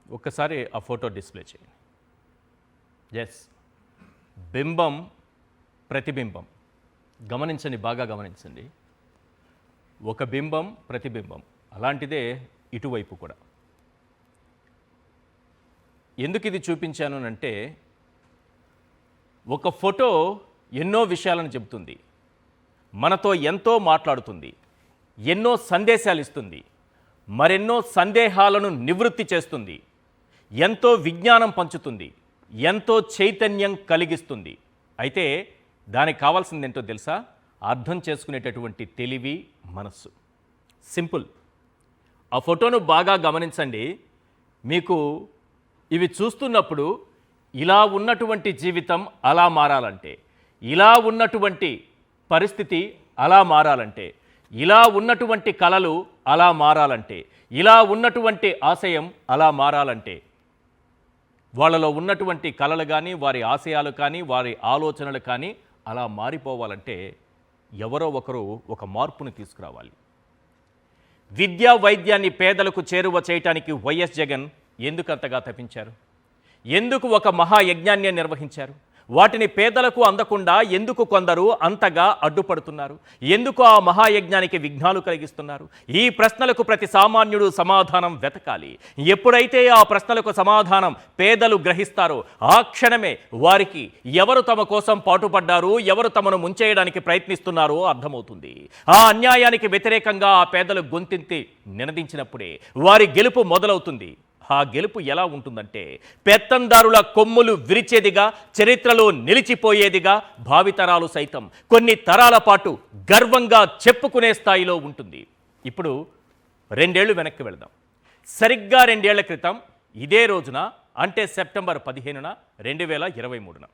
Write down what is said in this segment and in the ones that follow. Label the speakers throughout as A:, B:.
A: ఒక్కసారి ఆ photo display చేయండి. ఎస్, బింబం ప్రతిబింబం. గమనించండి, బాగా గమనించండి. ఒక బింబం ప్రతిబింబం, అలాంటిదే ఇటువైపు కూడా. ఎందుకు ఇది చూపించాను అంటే, ఒక ఫోటో ఎన్నో విషయాలను చెబుతుంది, మనతో ఎంతో మాట్లాడుతుంది, ఎన్నో సందేశాలు ఇస్తుంది, మరెన్నో సందేహాలను నివృత్తి చేస్తుంది, ఎంతో విజ్ఞానం పంచుతుంది, ఎంతో చైతన్యం కలిగిస్తుంది. అయితే దానికి కావాల్సింది ఏంటో తెలుసా? అర్థం చేసుకునేటటువంటి తెలివి, మనస్సు. సింపుల్. ఆ ఫోటోను బాగా గమనించండి. మీకు ఇవి చూస్తున్నప్పుడు ఇలా ఉన్నటువంటి జీవితం అలా మారాలంటే, ఇలా ఉన్నటువంటి పరిస్థితి అలా మారాలంటే, ఇలా ఉన్నటువంటి కళలు అలా మారాలంటే, ఇలా ఉన్నటువంటి ఆశయం అలా మారాలంటే, వాళ్ళలో ఉన్నటువంటి కళలు కానీ, వారి ఆశయాలు కానీ, వారి ఆలోచనలు కానీ అలా మారిపోవాలంటే ఎవరో ఒకరు ఒక మార్పుని తీసుకురావాలి. విద్యా వైద్యాన్ని పేదలకు చేరువ చేయటానికి వైఎస్ జగన్ ఎందుకు అంతగా తప్పించారు? ఎందుకు ఒక మహాయజ్ఞాన్ని నిర్వహించారు? వాటిని పేదలకు అందకుండా ఎందుకు కొందరు అంతగా అడ్డుపడుతున్నారు? ఎందుకు ఆ మహాయజ్ఞానికి విఘ్నాలు కలిగిస్తున్నారు? ఈ ప్రశ్నలకు ప్రతి సామాన్యుడు సమాధానం వెతకాలి. ఎప్పుడైతే ఆ ప్రశ్నలకు సమాధానం పేదలు గ్రహిస్తారో ఆ క్షణమే వారికి ఎవరు తమ కోసం పాటుపడ్డారు, ఎవరు తమను ముంచేయడానికి ప్రయత్నిస్తున్నారో అర్థమవుతుంది. ఆ అన్యాయానికి వ్యతిరేకంగా ఆ పేదలు గొంతెత్తి నినదించినప్పుడే వారి గెలుపు మొదలవుతుంది. ఆ గెలుపు ఎలా ఉంటుందంటే, పెత్తందారుల కొమ్ములు విరిచేదిగా, చరిత్రలో నిలిచిపోయేదిగా, భావితరాలు సైతం కొన్ని తరాల పాటు గర్వంగా చెప్పుకునే స్థాయిలో ఉంటుంది. ఇప్పుడు 2 ఏళ్లు వెనక్కి వెళదాం. సరిగ్గా 2 ఏళ్ల క్రితం ఇదే రోజున, అంటే సెప్టెంబర్ 15న 2023న,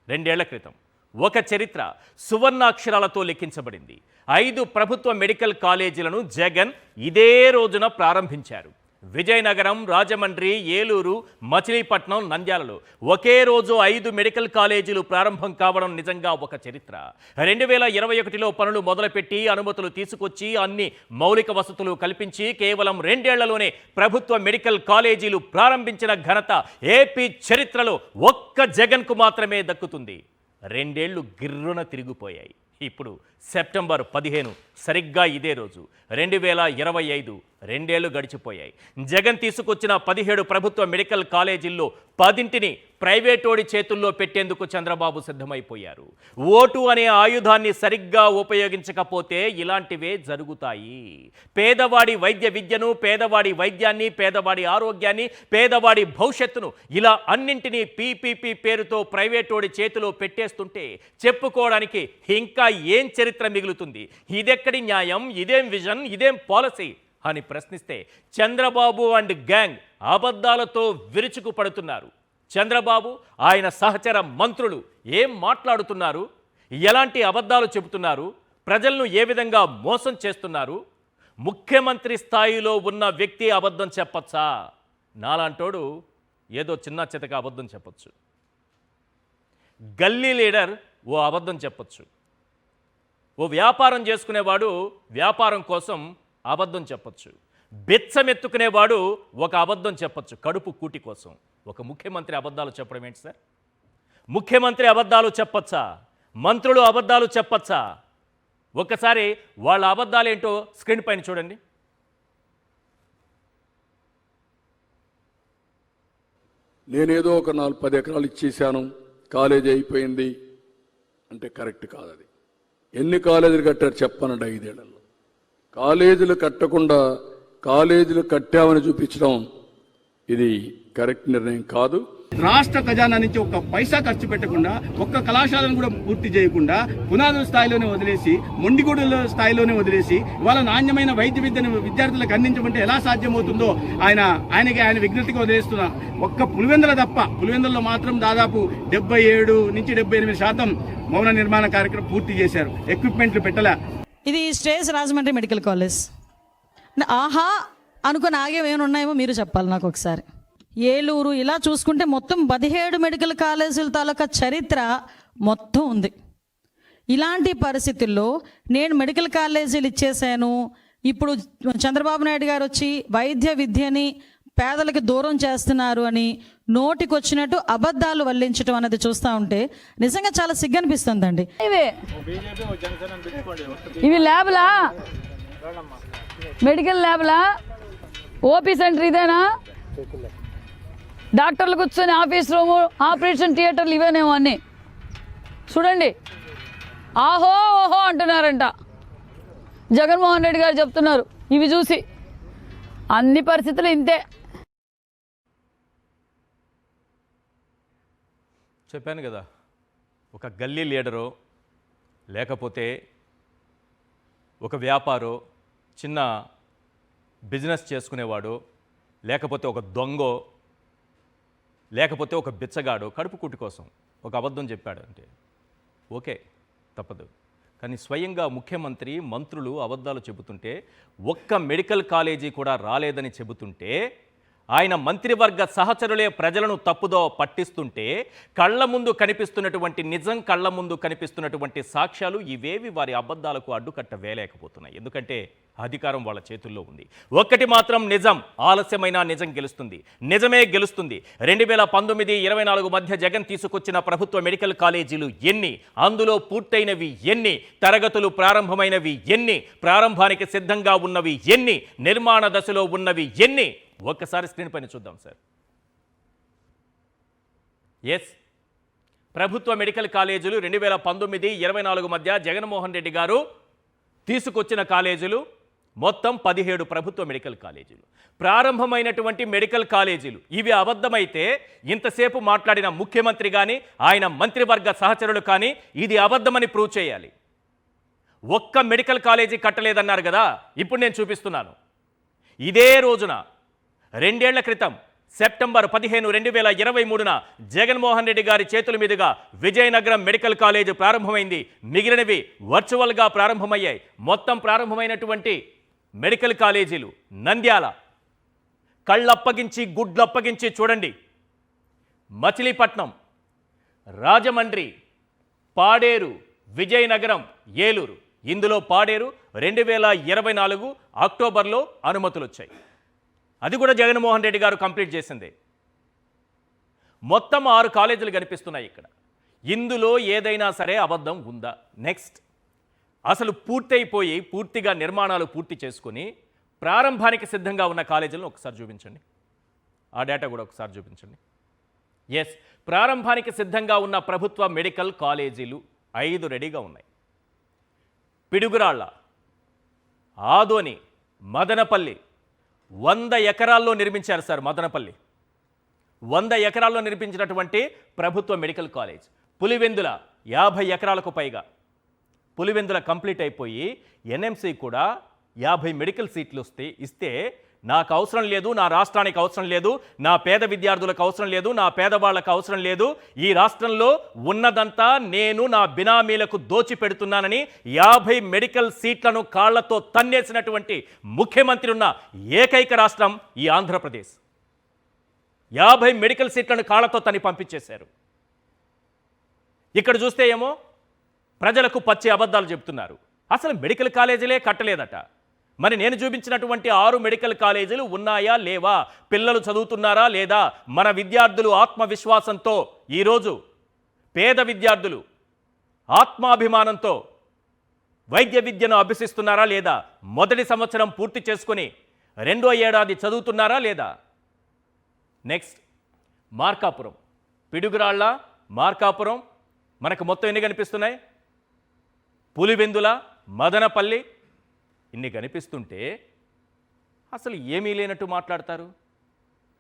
A: 2 ఏళ్ల క్రితం ఒక చరిత్ర సువర్ణాక్షరాలతో లిఖించబడింది. 5 ప్రభుత్వ మెడికల్ కాలేజీలను జగన్ ఇదే రోజున ప్రారంభించారు. విజయనగరం, రాజమండ్రి, ఏలూరు, మచిలీపట్నం, నంద్యాలలో ఒకే రోజు 5 మెడికల్ కాలేజీలు ప్రారంభం కావడం నిజంగా ఒక చరిత్ర. 2021లో పనులు మొదలుపెట్టి, అనుమతులు తీసుకొచ్చి, అన్ని మౌలిక వసతులు కల్పించి కేవలం 2 ఏళ్లలోనే ప్రభుత్వ మెడికల్ కాలేజీలు ప్రారంభించిన ఘనత ఏపీ చరిత్రలో ఒక్క జగన్కు మాత్రమే దక్కుతుంది. 2 ఏళ్లు గిర్రున తిరిగిపోయాయి. ఇప్పుడు సెప్టెంబర్ 15 సరిగ్గా ఇదే రోజు 2025, 2 ఏళ్లు గడిచిపోయాయి. జగన్ తీసుకొచ్చిన 17 ప్రభుత్వ మెడికల్ కాలేజీల్లో 10ంటిని ప్రైవేటోడి చేతుల్లో పెట్టేందుకు చంద్రబాబు సిద్ధమైపోయారు. ఓటు అనే ఆయుధాన్ని సరిగ్గా ఉపయోగించకపోతే ఇలాంటివే జరుగుతాయి. పేదవాడి వైద్య విద్యను, పేదవాడి వైద్యాన్ని, పేదవాడి ఆరోగ్యాన్ని, పేదవాడి భవిష్యత్తును ఇలా అన్నింటినీ పీపీపీ పేరుతో ప్రైవేటోడి చేతిలో పెట్టేస్తుంటే చెప్పుకోవడానికి ఇంకా ఏం చరిత్ర మిగులుతుంది? ఇదెక్కడి న్యాయం? ఇదేం విజన్? ఇదేం పాలసీ అని ప్రశ్నిస్తే చంద్రబాబు అండ్ గ్యాంగ్ అబద్ధాలతో విరుచుకు పడుతున్నారు. చంద్రబాబు, ఆయన సహచర మంత్రులు ఏం మాట్లాడుతున్నారు? ఎలాంటి అబద్ధాలు చెబుతున్నారు? ప్రజలను ఏ విధంగా మోసం చేస్తున్నారు? ముఖ్యమంత్రి స్థాయిలో ఉన్న వ్యక్తి అబద్ధం చెప్పచ్చా? నాలాంటోడు ఏదో చిన్న చితక అబద్ధం చెప్పచ్చు. గల్లీ లీడర్ ఓ అబద్ధం చెప్పచ్చు. ఓ వ్యాపారం చేసుకునేవాడు వ్యాపారం కోసం అబద్ధం చెప్పచ్చు. బెచ్చమెత్తుకునేవాడు ఒక అబద్ధం చెప్పచ్చు కడుపు కూటి కోసం. ఒక ముఖ్యమంత్రి అబద్ధాలు చెప్పడం ఏంటి సార్? ముఖ్యమంత్రి అబద్ధాలు చెప్పచ్చా? మంత్రులు అబద్ధాలు చెప్పచ్చా? ఒక్కసారి వాళ్ళ అబద్ధాలు ఏంటో స్క్రీన్ పైన చూడండి.
B: నేనేదో ఒక 4-10 ఎకరాలు ఇచ్చేసాను, కాలేజీ అయిపోయింది అంటే కరెక్ట్ కాదు. అది ఎన్ని కాలేజీలు కట్టారు చెప్పనండి? 5 ఏళ్లలో కాలేజీలు కట్టకుండా కాలేజీలు కట్టామని చూపించడం ఇది కరెక్ట్ నిర్ణయం కాదు.
C: రాష్ట్ర ఖజానా నుంచి ఒక్క పైసా ఖర్చు పెట్టకుండా, ఒక్క కళాశాలను కూడా పూర్తి చేయకుండా, పునాదుల స్థాయిలోనే వదిలేసి, మొండిగూడుల స్థాయిలోనే వదిలేసి వాళ్ళ నాణ్యమైన వైద్య విద్యను విద్యార్థులకు అందించమంటే ఎలా సాధ్యమవుతుందో ఆయన విజ్ఞతకి వదిలేస్తున్న ఒక్క పులివెందుల తప్ప, పులివెందులలో మాత్రం దాదాపు 77 నుంచి 78% భవన నిర్మాణ కార్యక్రమం పూర్తి చేశారు. ఎక్విప్మెంట్లు పెట్టలే.
D: ఇది స్టేజ్ రాజమండ్రి మెడికల్ కాలేజ్. ఆహా అనుకుని ఆగేమేమి ఉన్నాయేమో మీరు చెప్పాలి నాకు ఒకసారి. ఏలూరు ఇలా చూసుకుంటే మొత్తం 17 మెడికల్ కాలేజీల తాలూకా చరిత్ర మొత్తం ఉంది. ఇలాంటి పరిస్థితుల్లో నేను మెడికల్ కాలేజీలు ఇచ్చేసాను, ఇప్పుడు చంద్రబాబు నాయుడు గారు వచ్చి వైద్య విద్యని పేదలకు దూరం చేస్తున్నారు అని నోటికొచ్చినట్టు అబద్ధాలు వల్లించడం అనేది చూస్తూ ఉంటే నిజంగా చాలా సిగ్గనిపిస్తుందండి.
E: ఇవి ల్యాబ్లా, మెడికల్ ల్యాబ్లా, ఓపీ సెంటర్ ఇదేనా? డాక్టర్లు కూర్చొని ఆఫీస్ రూము, ఆపరేషన్ థియేటర్లు ఇవేనేమో అన్నీ. చూడండి, ఆహో ఓహో అంటున్నారంట. జగన్మోహన్ రెడ్డి గారు చెప్తున్నారు ఇవి చూసి. అన్ని పరిస్థితులు ఇంతే.
A: చెప్పాను కదా, ఒక గల్లీ లీడరో లేకపోతే ఒక వ్యాపారో, చిన్న బిజినెస్ చేసుకునేవాడు, లేకపోతే ఒక దొంగో, లేకపోతే ఒక బిచ్చగాడు కడుపు కుట్టు కోసం ఒక అబద్ధం చెప్పాడు అంటే ఓకే, తప్పదు. కానీ స్వయంగా ముఖ్యమంత్రి, మంత్రులు అబద్ధాలు చెబుతుంటే, ఒక్క మెడికల్ కాలేజీ కూడా రాలేదని చెబుతుంటే, ఆయన మంత్రివర్గ సహచరులే ప్రజలను తప్పుదో పట్టిస్తుంటే, కళ్ళ ముందు కనిపిస్తున్నటువంటి నిజం, కళ్ళ ముందు కనిపిస్తున్నటువంటి సాక్ష్యాలు ఇవేవి వారి అబద్ధాలకు అడ్డుకట్ట వేయలేకపోతున్నాయి. ఎందుకంటే అధికారం వాళ్ళ చేతుల్లో ఉంది. ఒక్కటి మాత్రం నిజం, ఆలస్యమైన నిజం గెలుస్తుంది, నిజమే గెలుస్తుంది. 2019-24 మధ్య జగన్ తీసుకొచ్చిన ప్రభుత్వ మెడికల్ కాలేజీలు ఎన్ని, అందులో పూర్తయినవి ఎన్ని, తరగతులు ప్రారంభమైనవి ఎన్ని, ప్రారంభానికి సిద్ధంగా ఉన్నవి ఎన్ని, నిర్మాణ దశలో ఉన్నవి ఎన్ని, ఒక్కసారి స్క్రీన్ పైన చూద్దాం సార్. ఎస్, ప్రభుత్వ మెడికల్ కాలేజీలు 2019-24 మధ్య జగన్మోహన్ రెడ్డి గారు తీసుకొచ్చిన కాలేజీలు మొత్తం 17 ప్రభుత్వ మెడికల్ కాలేజీలు. ప్రారంభమైనటువంటి మెడికల్ కాలేజీలు ఇవి అబద్ధమైతే ఇంతసేపు మాట్లాడిన ముఖ్యమంత్రి కానీ, ఆయన మంత్రివర్గ సహచరులు కానీ ఇది అబద్ధమని ప్రూవ్ చేయాలి. ఒక్క మెడికల్ కాలేజీ కట్టలేదన్నారు కదా, ఇప్పుడు నేను చూపిస్తున్నాను. ఇదే రోజున 2 ఏళ్ల క్రితం సెప్టెంబర్ 15, 2023న జగన్మోహన్ రెడ్డి గారి చేతుల మీదుగా విజయనగరం మెడికల్ కాలేజ్ ప్రారంభమైంది. మిగిలినవి వర్చువల్గా ప్రారంభమయ్యాయి. మొత్తం ప్రారంభమైనటువంటి మెడికల్ కాలేజీలు నంద్యాల, కళ్ళప్పగించి గుడ్లప్పగించి చూడండి, మచిలీపట్నం, రాజమండ్రి, పాడేరు, విజయనగరం, ఏలూరు. ఇందులో పాడేరు 2024 అక్టోబర్లో అనుమతులు వచ్చాయి. అది కూడా జగన్మోహన్ రెడ్డి గారు కంప్లీట్ చేసిందే. మొత్తం 6 కాలేజీలు కనిపిస్తున్నాయి ఇక్కడ. ఇందులో ఏదైనా సరే అబద్ధం ఉందా? నెక్స్ట్, అసలు పూర్తయిపోయి పూర్తిగా నిర్మాణాలు పూర్తి చేసుకొని ప్రారంభానికి సిద్ధంగా ఉన్న కాలేజీలను ఒకసారి చూపించండి. ఆ డేటా కూడా ఒకసారి చూపించండి. ఎస్, ప్రారంభానికి సిద్ధంగా ఉన్న ప్రభుత్వ మెడికల్ కాలేజీలు 5 రెడీగా ఉన్నాయి. పిడుగురాళ్ళ, ఆదోని, మదనపల్లి 100 ఎకరాల్లో నిర్మించారు సార్. మదనపల్లి 100 ఎకరాల్లో నిర్మించినటువంటి ప్రభుత్వ మెడికల్ కాలేజ్. పులివెందుల 50 ఎకరాలకు పైగా. పులివెందుల కంప్లీట్ అయిపోయి ఎన్ఎంసీ కూడా 50 మెడికల్ సీట్లు ఇస్తే నాకు అవసరం లేదు, నా రాష్ట్రానికి అవసరం లేదు, నా పేద విద్యార్థులకు అవసరం లేదు, నా పేదవాళ్లకు అవసరం లేదు, ఈ రాష్ట్రంలో ఉన్నదంతా నేను నా బినామీలకు దోచిపెడుతున్నానని 50 మెడికల్ సీట్లను కాళ్లతో తన్నేసినటువంటి ముఖ్యమంత్రి ఉన్న ఏకైక రాష్ట్రం ఈ ఆంధ్రప్రదేశ్. 50 మెడికల్ సీట్లను కాళ్లతో తన్ని పంపించేశారు. ఇక్కడ చూస్తే ఏమో ప్రజలకు పచ్చి అబద్ధాలు చెప్తున్నారు. అసలు మెడికల్ కాలేజీలే కట్టలేదట. మరి నేను చూపించినటువంటి 6 మెడికల్ కాలేజీలు ఉన్నాయా లేవా, పిల్లలు చదువుతున్నారా లేదా, మన విద్యార్థులు ఆత్మవిశ్వాసంతో ఈరోజు పేద విద్యార్థులు ఆత్మాభిమానంతో వైద్య విద్యను అభ్యసిస్తున్నారా లేదా, మొదటి సంవత్సరం పూర్తి చేసుకొని 2వ ఏడాది చదువుతున్నారా లేదా. నెక్స్ట్, మార్కాపురం, పిడుగురాళ్ళ, మార్కాపురం మనకు మొత్తం ఎన్ని కనిపిస్తున్నాయి? పులివెందుల, మదనపల్లి ఇన్ని కనిపిస్తుంటే అసలు ఏమీ లేనట్టు మాట్లాడతారు.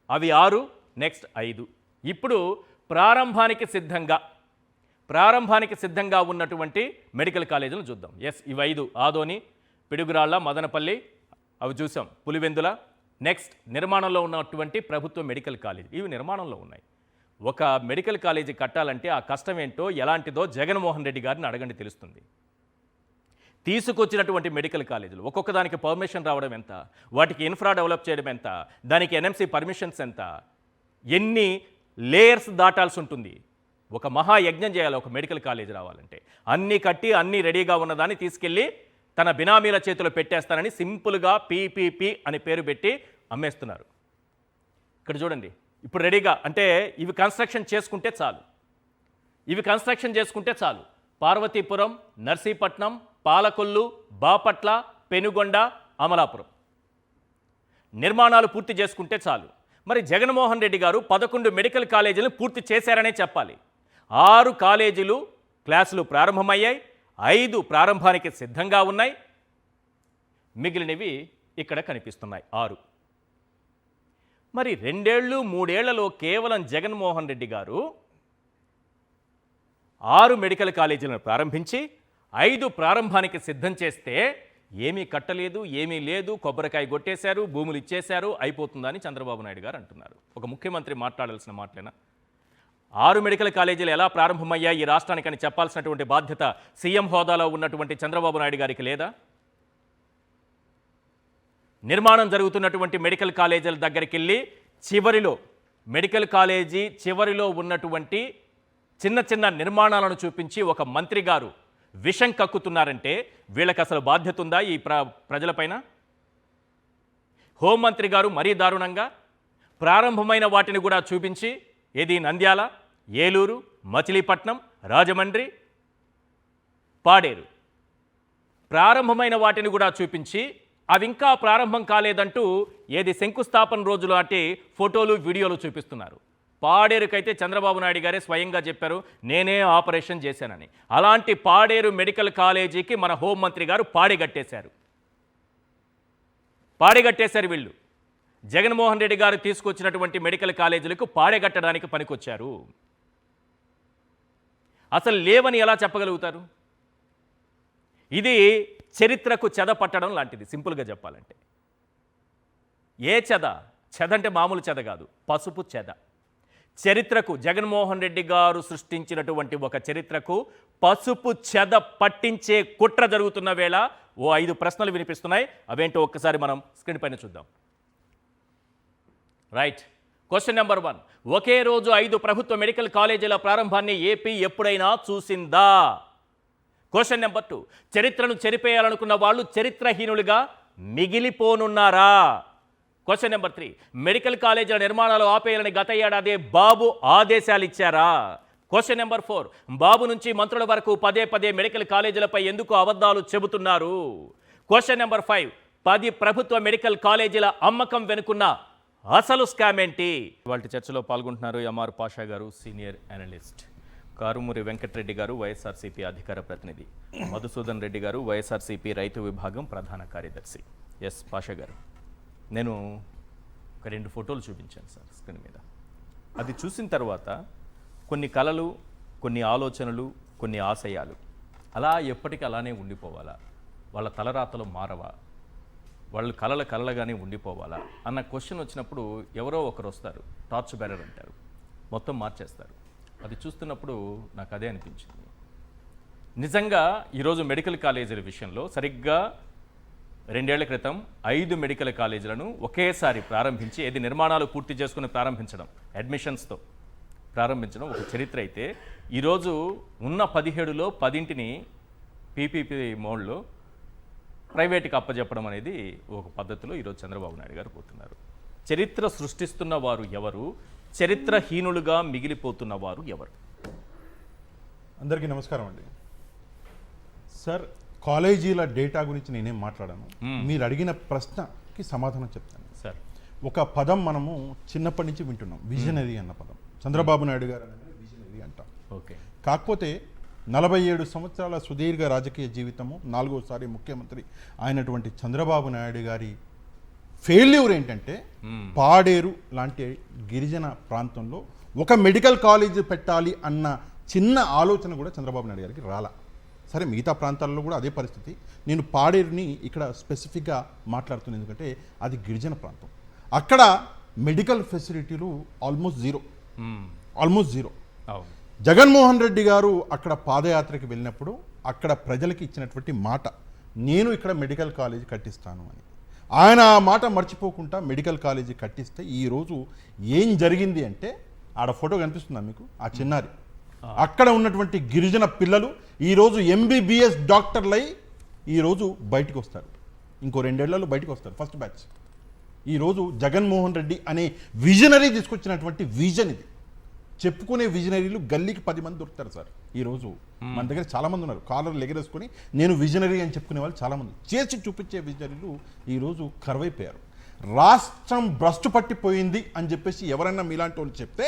A: అవి 6, నెక్స్ట్ 5. ఇప్పుడు ప్రారంభానికి సిద్ధంగా ఉన్నటువంటి మెడికల్ కాలేజీలు చూద్దాం. ఎస్, ఇవి 5: ఆదోని, పిడుగురాళ్ళ, మదనపల్లి అవి చూసాం, పులివెందుల. నెక్స్ట్, నిర్మాణంలో ఉన్నటువంటి ప్రభుత్వ మెడికల్ కాలేజీ ఇవి నిర్మాణంలో ఉన్నాయి. ఒక మెడికల్ కాలేజీ కట్టాలంటే ఆ కష్టం ఏంటో ఎలాంటిదో జగన్మోహన్ రెడ్డి గారిని అడగండి, తెలుస్తుంది. తీసుకొచ్చినటువంటి మెడికల్ కాలేజీలు ఒక్కొక్క దానికి పర్మిషన్ రావడం ఎంత, వాటికి ఇన్ఫ్రా డెవలప్ చేయడం ఎంత, దానికి ఎన్ఎంసీ పర్మిషన్స్ ఎంత, ఎన్ని లేయర్స్ దాటాల్సి ఉంటుంది. ఒక మహాయజ్ఞం చేయాలి ఒక మెడికల్ కాలేజీ రావాలంటే. అన్నీ కట్టి అన్నీ రెడీగా ఉన్నదాన్ని తీసుకెళ్ళి తన బినామీల చేతిలో పెట్టేస్తానని సింపుల్గా పీపీపీ అని పేరు పెట్టి అమ్మేస్తున్నారు. ఇక్కడ చూడండి, ఇప్పుడు రెడీగా అంటే ఇవి కన్స్ట్రక్షన్ చేసుకుంటే చాలు. పార్వతీపురం, నర్సీపట్నం, పాలకొల్లు, బాపట్ల, పెనుగొండ, అమలాపురం నిర్మాణాలు పూర్తి చేసుకుంటే చాలు. మరి జగన్మోహన్ రెడ్డి గారు 11 మెడికల్ కాలేజీలను పూర్తి చేశారనే చెప్పాలి. 6 కాలేజీలు క్లాసులు ప్రారంభమయ్యాయి, 5 ప్రారంభానికి సిద్ధంగా ఉన్నాయి, మిగిలినవి ఇక్కడ కనిపిస్తున్నాయి 6. మరి 2 ఏళ్ళు 3 ఏళ్లలో కేవలం జగన్మోహన్ రెడ్డి గారు 6 మెడికల్ కాలేజీలను ప్రారంభించి 5 ప్రారంభానికి సిద్ధం చేస్తే ఏమీ కట్టలేదు, ఏమీ లేదు, కొబ్బరికాయ కొట్టేశారు, భూములు ఇచ్చేశారు, అయిపోతుందని చంద్రబాబు నాయుడు గారు అంటున్నారు. ఒక ముఖ్యమంత్రి మాట్లాడాల్సిన మాటలేనా? 6 మెడికల్ కాలేజీలు ఎలా ప్రారంభమయ్యాయి ఈ రాష్ట్రానికని చెప్పాల్సినటువంటి బాధ్యత సీఎం హోదాలో ఉన్నటువంటి చంద్రబాబు నాయుడు గారికి లేదా? నిర్మాణం జరుగుతున్నటువంటి మెడికల్ కాలేజీల దగ్గరికి వెళ్ళి మెడికల్ కాలేజీ చివరిలో ఉన్నటువంటి చిన్న చిన్న నిర్మాణాలను చూపించి ఒక మంత్రి గారు విషం కక్కుతున్నారంటే వీళ్ళకి అసలు బాధ్యత ఉందా ఈ ప్రజలపైన? హోంమంత్రి గారు మరీ దారుణంగా ప్రారంభమైన వాటిని కూడా చూపించి, ఏది నంద్యాల, ఏలూరు, మచిలీపట్నం, రాజమండ్రి, పాడేరు ప్రారంభమైన వాటిని కూడా చూపించి అవి ఇంకా ప్రారంభం కాలేదంటూ ఏది శంకుస్థాపన రోజులు అంటే ఫోటోలు వీడియోలు చూపిస్తున్నారు. పాడేరుకైతే చంద్రబాబు నాయుడు గారే స్వయంగా చెప్పారు, నేనే ఆపరేషన్ చేశానని. అలాంటి పాడేరు మెడికల్ కాలేజీకి మన హోంమంత్రి గారు పాడిగట్టేశారు వీళ్ళు. జగన్మోహన్ రెడ్డి గారు తీసుకొచ్చినటువంటి మెడికల్ కాలేజీలకు పాడెగట్టడానికి పనికొచ్చారు. అసలు లేవని ఎలా చెప్పగలుగుతారు? ఇది చరిత్రకు చెద పట్టడం లాంటిది, సింపుల్గా చెప్పాలంటే. ఏ చెద అంటే మామూలు చెద కాదు, పసుపు చెద. చరిత్రకు జగన్మోహన్ రెడ్డి గారు సృష్టించినటువంటి ఒక చరిత్రకు పసుపు చెద పట్టించే కుట్ర జరుగుతున్న వేళ 5 ప్రశ్నలు వినిపిస్తున్నాయి. అవేంటో ఒక్కసారి మనం స్క్రీన్ పైన చూద్దాం. రైట్. క్వశ్చన్ నెంబర్ 1, ఒకే రోజు 5 ప్రభుత్వ మెడికల్ కాలేజీల ప్రారంభాన్ని ఏపీ ఎప్పుడైనా చూసిందా? క్వశ్చన్ నెంబర్ 2, చరిత్రను చెరిపేయాలనుకున్న వాళ్ళు చరిత్రహీనులుగా మిగిలిపోనున్నారా? క్వశ్చన్ నెంబర్ 3, మెడికల్ కాలేజీల నిర్మాణాలు ఆపేయాలని గత ఏడాది బాబు ఆదేశాలు ఇచ్చారా? క్వశ్చన్ నెంబర్ 4, బాబు నుంచి మంత్రుల వరకు పదే మెడికల్ కాలేజీలపై ఎందుకు అబద్ధాలు చెబుతున్నారు? క్వశ్చన్ నెంబర్ 5, 10 ప్రభుత్వ మెడికల్ కాలేజీల అమ్మకం వెనుకున్న అసలు స్కామ్ ఏంటి? వాళ్ళ చర్చలో పాల్గొంటున్నారు ఎంఆర్ పాషా గారు, సీనియర్ అనలిస్ట్, కారుమూరి వెంకటరెడ్డి గారు, వైఎస్ఆర్సీపీ అధికార ప్రతినిధి, మధుసూదన్ రెడ్డి గారు, వైఎస్ఆర్సీపీ రైతు విభాగం ప్రధాన కార్యదర్శి. ఎస్ పాషా గారు, నేను ఒక 2 ఫోటోలు చూపించాను సార్ స్క్రీన్ మీద. అది చూసిన తర్వాత కొన్ని కలలు, కొన్ని ఆలోచనలు, కొన్ని ఆశయాలు అలా ఎప్పటికీ అలానే ఉండిపోవాలా? వాళ్ళ తలరాతలు మారవా? వాళ్ళు కలలుగానే ఉండిపోవాలా అన్న క్వశ్చన్ వచ్చినప్పుడు ఎవరో ఒకరు వస్తారు, టార్చ్ బేరర్ అంటారు, మొత్తం మార్చేస్తారు. అది చూస్తున్నప్పుడు నాకు అదే అనిపించింది. నిజంగా ఈరోజు మెడికల్ కాలేజీల విషయంలో సరిగ్గా 2 ఏళ్ల క్రితం 5 మెడికల్ కాలేజీలను ఒకేసారి ప్రారంభించి ఏది నిర్మాణాలు పూర్తి చేసుకుని ప్రారంభించడం, అడ్మిషన్స్తో ప్రారంభించడం ఒక చరిత్ర అయితే, ఈరోజు ఉన్న 17లో 10ంటిని పీపీపీ మోడ్లో ప్రైవేట్కి అప్పచెప్పడం అనేది ఒక పద్ధతిలో ఈరోజు చంద్రబాబు నాయుడు గారు పోతున్నారు. చరిత్ర సృష్టిస్తున్న వారు ఎవరు? చరిత్రహీనులుగా మిగిలిపోతున్న వారు ఎవరు?
F: అందరికీ నమస్కారం అండి. సార్, కాలేజీల డేటా గురించి నేనేం మాట్లాడాను, మీరు అడిగిన ప్రశ్నకి సమాధానం చెప్తాను.
A: సార్,
F: ఒక పదం మనము చిన్నప్పటి నుంచి వింటున్నాం, విజనరీ అన్న పదం. చంద్రబాబు నాయుడు గారు అనేది విజనరీ అంటాం.
A: ఓకే.
F: కాకపోతే 47 సంవత్సరాల సుదీర్ఘ రాజకీయ జీవితము, 4వసారి ముఖ్యమంత్రి అయినటువంటి చంద్రబాబు నాయుడు గారి ఫెయిల్యూర్ ఏంటంటే, పాడేరు లాంటి గిరిజన ప్రాంతంలో ఒక మెడికల్ కాలేజ్ పెట్టాలి అన్న చిన్న ఆలోచన కూడా చంద్రబాబు నాయుడు గారికి రాలా. సరే, మిగతా ప్రాంతాల్లో కూడా అదే పరిస్థితి. నేను పాడేరుని ఇక్కడ స్పెసిఫిక్గా మాట్లాడుతున్నాను, ఎందుకంటే అది గిరిజన ప్రాంతం. అక్కడ మెడికల్ ఫెసిలిటీలు ఆల్మోస్ట్ జీరో. జగన్మోహన్ రెడ్డి గారు అక్కడ పాదయాత్రకి వెళ్ళినప్పుడు అక్కడ ప్రజలకి ఇచ్చినటువంటి మాట, నేను ఇక్కడ మెడికల్ కాలేజీ కట్టిస్తాను అని. ఆయన ఆ మాట మర్చిపోకుండా మెడికల్ కాలేజీ కట్టిస్తే ఈరోజు ఏం జరిగింది అంటే, ఆడ ఫోటో కనిపిస్తుందా మీకు? ఆ చిన్నారి అక్కడ ఉన్నటువంటి గిరిజన పిల్లలు ఈరోజు MBBS డాక్టర్లై ఈరోజు బయటకు వస్తారు. ఇంకో 2 ఏళ్లలో బయటకు వస్తారు, ఫస్ట్ బ్యాచ్. ఈరోజు జగన్మోహన్ రెడ్డి అనే విజనరీ తీసుకొచ్చినటువంటి విజన్ ఇది. చెప్పుకునే విజనరీలు గల్లీకి 10 మంది దొరుకుతారు సార్. ఈరోజు మన దగ్గర చాలామంది ఉన్నారు, కాలర్లు ఎగరేసుకొని నేను విజనరీ అని చెప్పుకునే వాళ్ళు చాలామంది. చేసి చూపించే విజనరీలు ఈరోజు కరువైపోయారు. రాష్ట్రం భ్రష్టు పట్టిపోయింది అని చెప్పేసి ఎవరైనా మీలాంటి వాళ్ళు చెప్తే